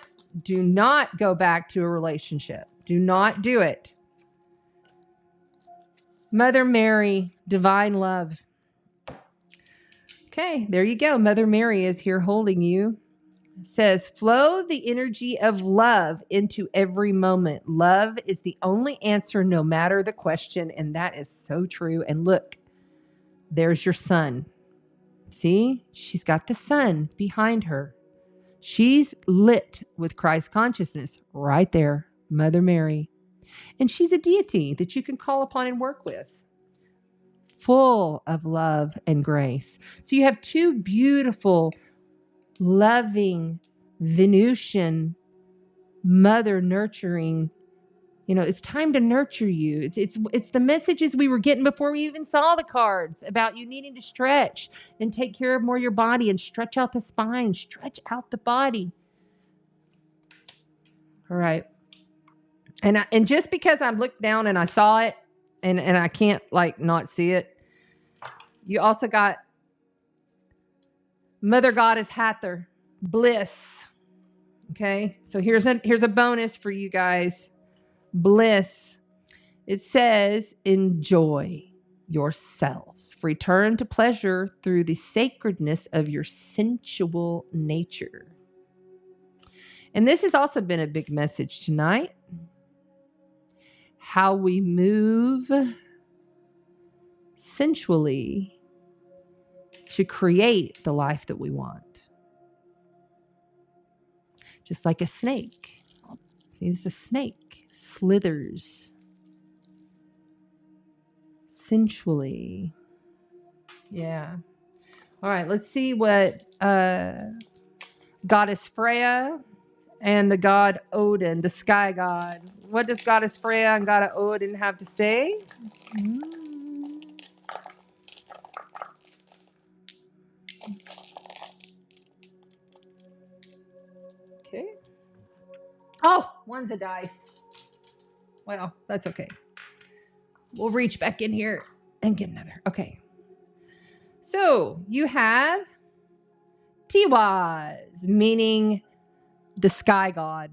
go back to a relationship. Do not do it. Mother Mary, divine love. Okay, there you go. Mother Mary is here holding you. Says, flow the energy of love into every moment. Love is the only answer, no matter the question. And that is so true. And look, there's your sun. See, she's got the sun behind her. She's lit with Christ consciousness right there, Mother Mary. And she's a deity that you can call upon and work with. Full of love and grace. So you have two beautiful, loving, Venusian, mother nurturing. You know, it's time to nurture you. It's the messages we were getting before we even saw the cards about you needing to stretch and take care of more of your body and stretch out the spine, stretch out the body. All right. And just because I looked down and I saw it, and I can't like not see it. You also got Mother Goddess Hathor, bliss. Okay, so here's a bonus for you guys. Bliss. It says, enjoy yourself. Return to pleasure through the sacredness of your sensual nature. And this has also been a big message tonight. How we move sensually to create the life that we want. Just like a snake. See, it's a snake. Slithers sensually. Yeah. All right, let's see what Goddess Freya and the god Odin, the sky god. What does Goddess Freya and God Odin have to say? Okay. Oh, one's a dice. Well, that's okay. We'll reach back in here and get another. Okay. So you have Tiwaz, meaning the sky god.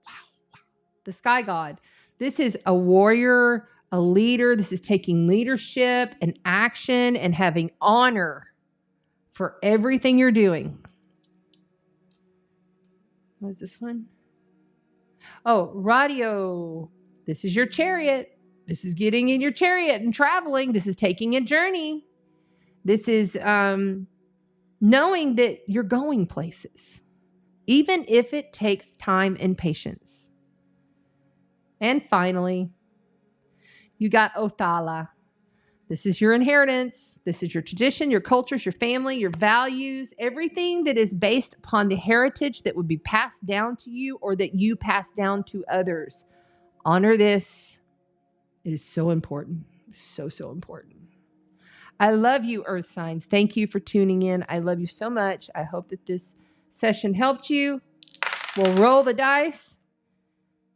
Wow. The sky god. This is a warrior, a leader. This is taking leadership and action and having honor for everything you're doing. What is this one? Oh, radio. This is your chariot. This is getting in your chariot and traveling. This is taking a journey. This is knowing that you're going places, even if it takes time and patience. And finally, you got Othala. This is your inheritance. This is your tradition, your cultures, your family, your values, everything that is based upon the heritage that would be passed down to you or that you pass down to others. Honor this. It is so important. So, so important. I love you, Earth signs. Thank you for tuning in. I love you so much. I hope that this session helped you. We'll roll the dice.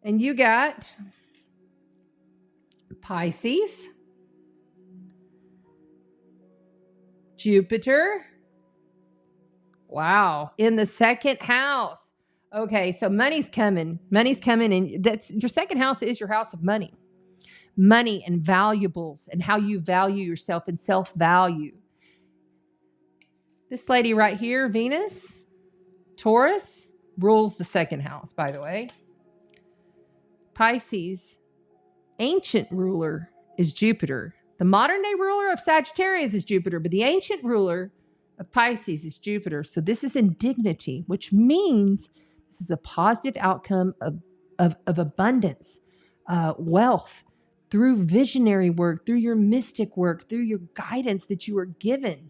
And you got Pisces, Jupiter. Wow. In the second house. Okay, so money's coming. Money's coming. And that's your second house is your house of money. Money and valuables and how you value yourself and self-value. This lady right here, Venus, Taurus, rules the second house, by the way. Pisces, ancient ruler is Jupiter. The modern day ruler of Sagittarius is Jupiter, but the ancient ruler of Pisces is Jupiter. So this is in dignity, which means this is a positive outcome of abundance, wealth, through visionary work, through your mystic work, through your guidance that you are given.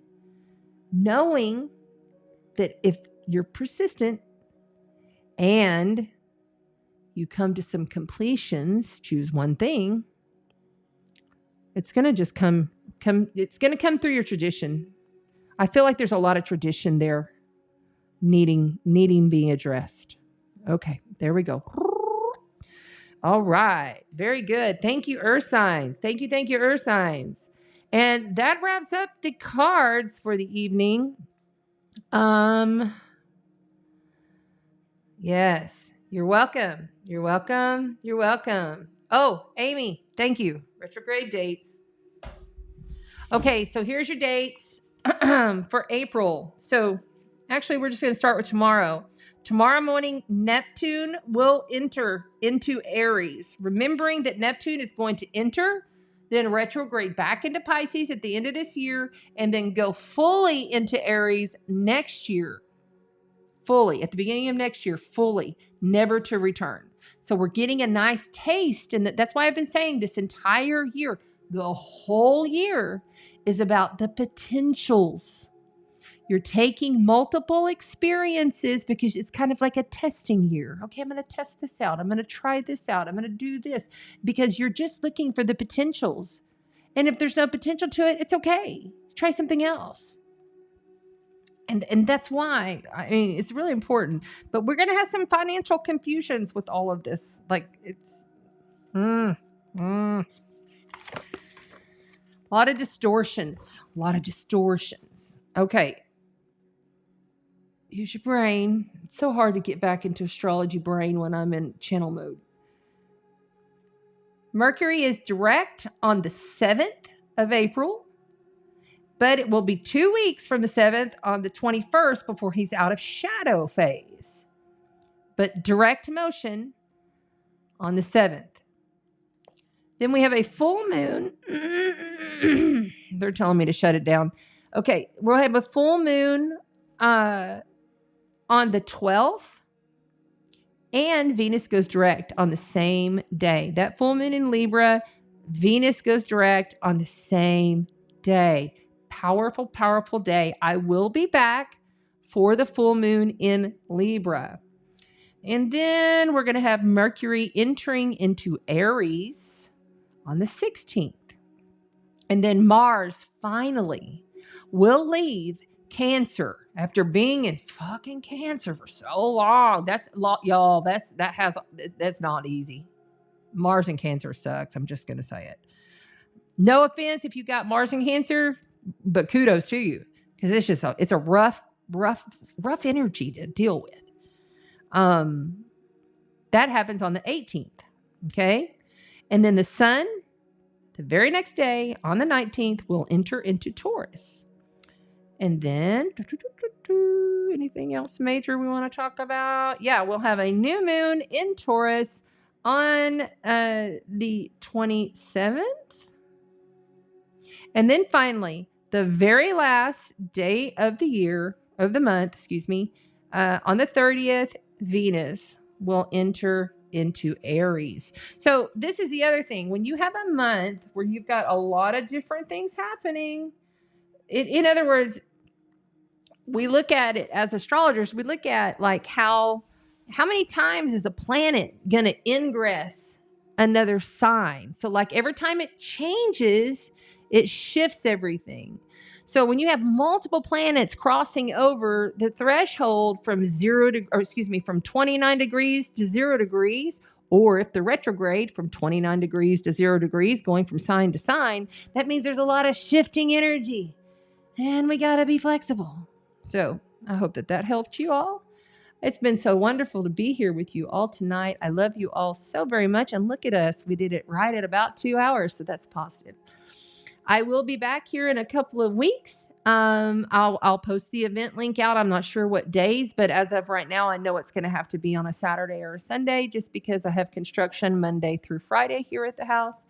Knowing that if you're persistent and you come to some completions, choose one thing, it's going to just come, it's going to come through your tradition. I feel like there's a lot of tradition there needing being addressed. Okay, there we go. All right. Very good. Thank you, Earth signs. Thank you, Earth signs. And that wraps up the cards for the evening. Yes. You're welcome. You're welcome. You're welcome. Oh, Amy, thank you. Retrograde dates. Okay, so here's your dates for April. So actually, we're just going to start with tomorrow. Tomorrow morning, Neptune will enter into Aries. Remembering that Neptune is going to enter, then retrograde back into Pisces at the end of this year, and then go fully into Aries next year. Fully, at the beginning of next year, fully, never to return. So we're getting a nice taste, and that's why I've been saying this entire year, the whole year is about the potentials. You're taking multiple experiences because it's kind of like a testing year. Okay, I'm going to test this out. I'm going to try this out. I'm going to do this because you're just looking for the potentials. And if there's no potential to it, it's okay. Try something else. And that's why, I mean, it's really important. But we're going to have some financial confusions with all of this. Like it's, A lot of distortions. A lot of distortions. Okay. Use your brain. It's so hard to get back into astrology brain when I'm in channel mode. Mercury is direct on the 7th of April, but it will be 2 weeks from the 7th on the 21st before he's out of shadow phase. But direct motion on the 7th. Then we have a full moon. They're telling me to shut it down. Okay, we'll have a full moon on the 12th. And Venus goes direct on the same day. That full moon in Libra, Venus goes direct on the same day. Powerful, powerful day. I will be back for the full moon in Libra. And then we're going to have Mercury entering into Aries on the 16th. And then Mars finally will leave Cancer after being in fucking Cancer for so long. That's y'all. That's not easy. Mars in Cancer sucks. I'm just gonna say it. No offense if you got Mars in Cancer, but kudos to you because it's a rough energy to deal with. That happens on the 18th. Okay, and then the Sun, the very next day on the 19th, will enter into Taurus. And then, anything else major we want to talk about? Yeah, we'll have a new moon in Taurus on the 27th. And then finally, the very last day of the year, of the month, on the 30th, Venus will enter into Aries. So this is the other thing. When you have a month where you've got a lot of different things happening, in other words, we look at it as astrologers, we look at like how many times is a planet going to ingress another sign? So like every time it changes, it shifts everything. So when you have multiple planets crossing over the threshold from 29 degrees to 0 degrees, or if they're retrograde from 29 degrees to 0 degrees, going from sign to sign, that means there's a lot of shifting energy. And we got to be flexible. So I hope that helped you all. It's been so wonderful to be here with you all tonight. I love you all so very much. And look at us. We did it right at about 2 hours. So that's positive. I will be back here in a couple of weeks. I'll post the event link out. I'm not sure what days, but as of right now, I know it's going to have to be on a Saturday or a Sunday just because I have construction Monday through Friday here at the house.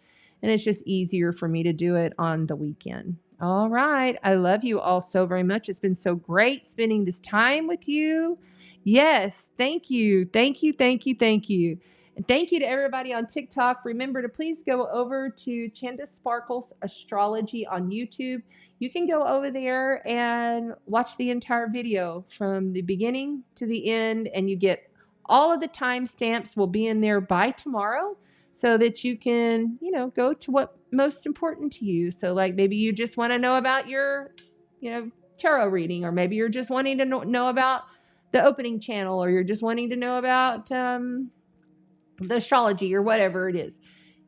And it's just easier for me to do it on the weekend. All right. I love you all so very much. It's been so great spending this time with you. Yes. Thank you. Thank you. Thank you. Thank you. And thank you to everybody on TikTok. Remember to please go over to Chanda Sparkles Astrology on YouTube. You can go over there and watch the entire video from the beginning to the end, and you get all of the timestamps will be in there by tomorrow so that you can, go to what most important to you. So like maybe you just want to know about your, tarot reading, or maybe you're just wanting to know about the opening channel, or you're just wanting to know about, the astrology or whatever it is.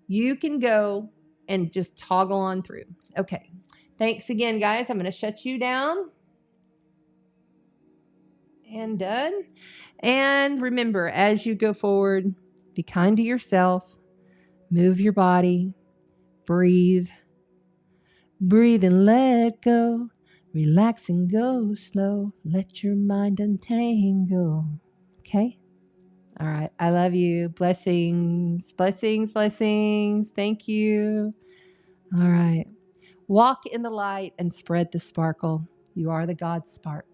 You can go and just toggle on through. Okay. Thanks again, guys. I'm going to shut you down. And done. And remember, as you go forward, be kind to yourself. Move your body. Breathe. Breathe and let go. Relax and go slow. Let your mind untangle. Okay? All right. I love you. Blessings, blessings, blessings. Thank you. All right. Walk in the light and spread the sparkle. You are the God spark.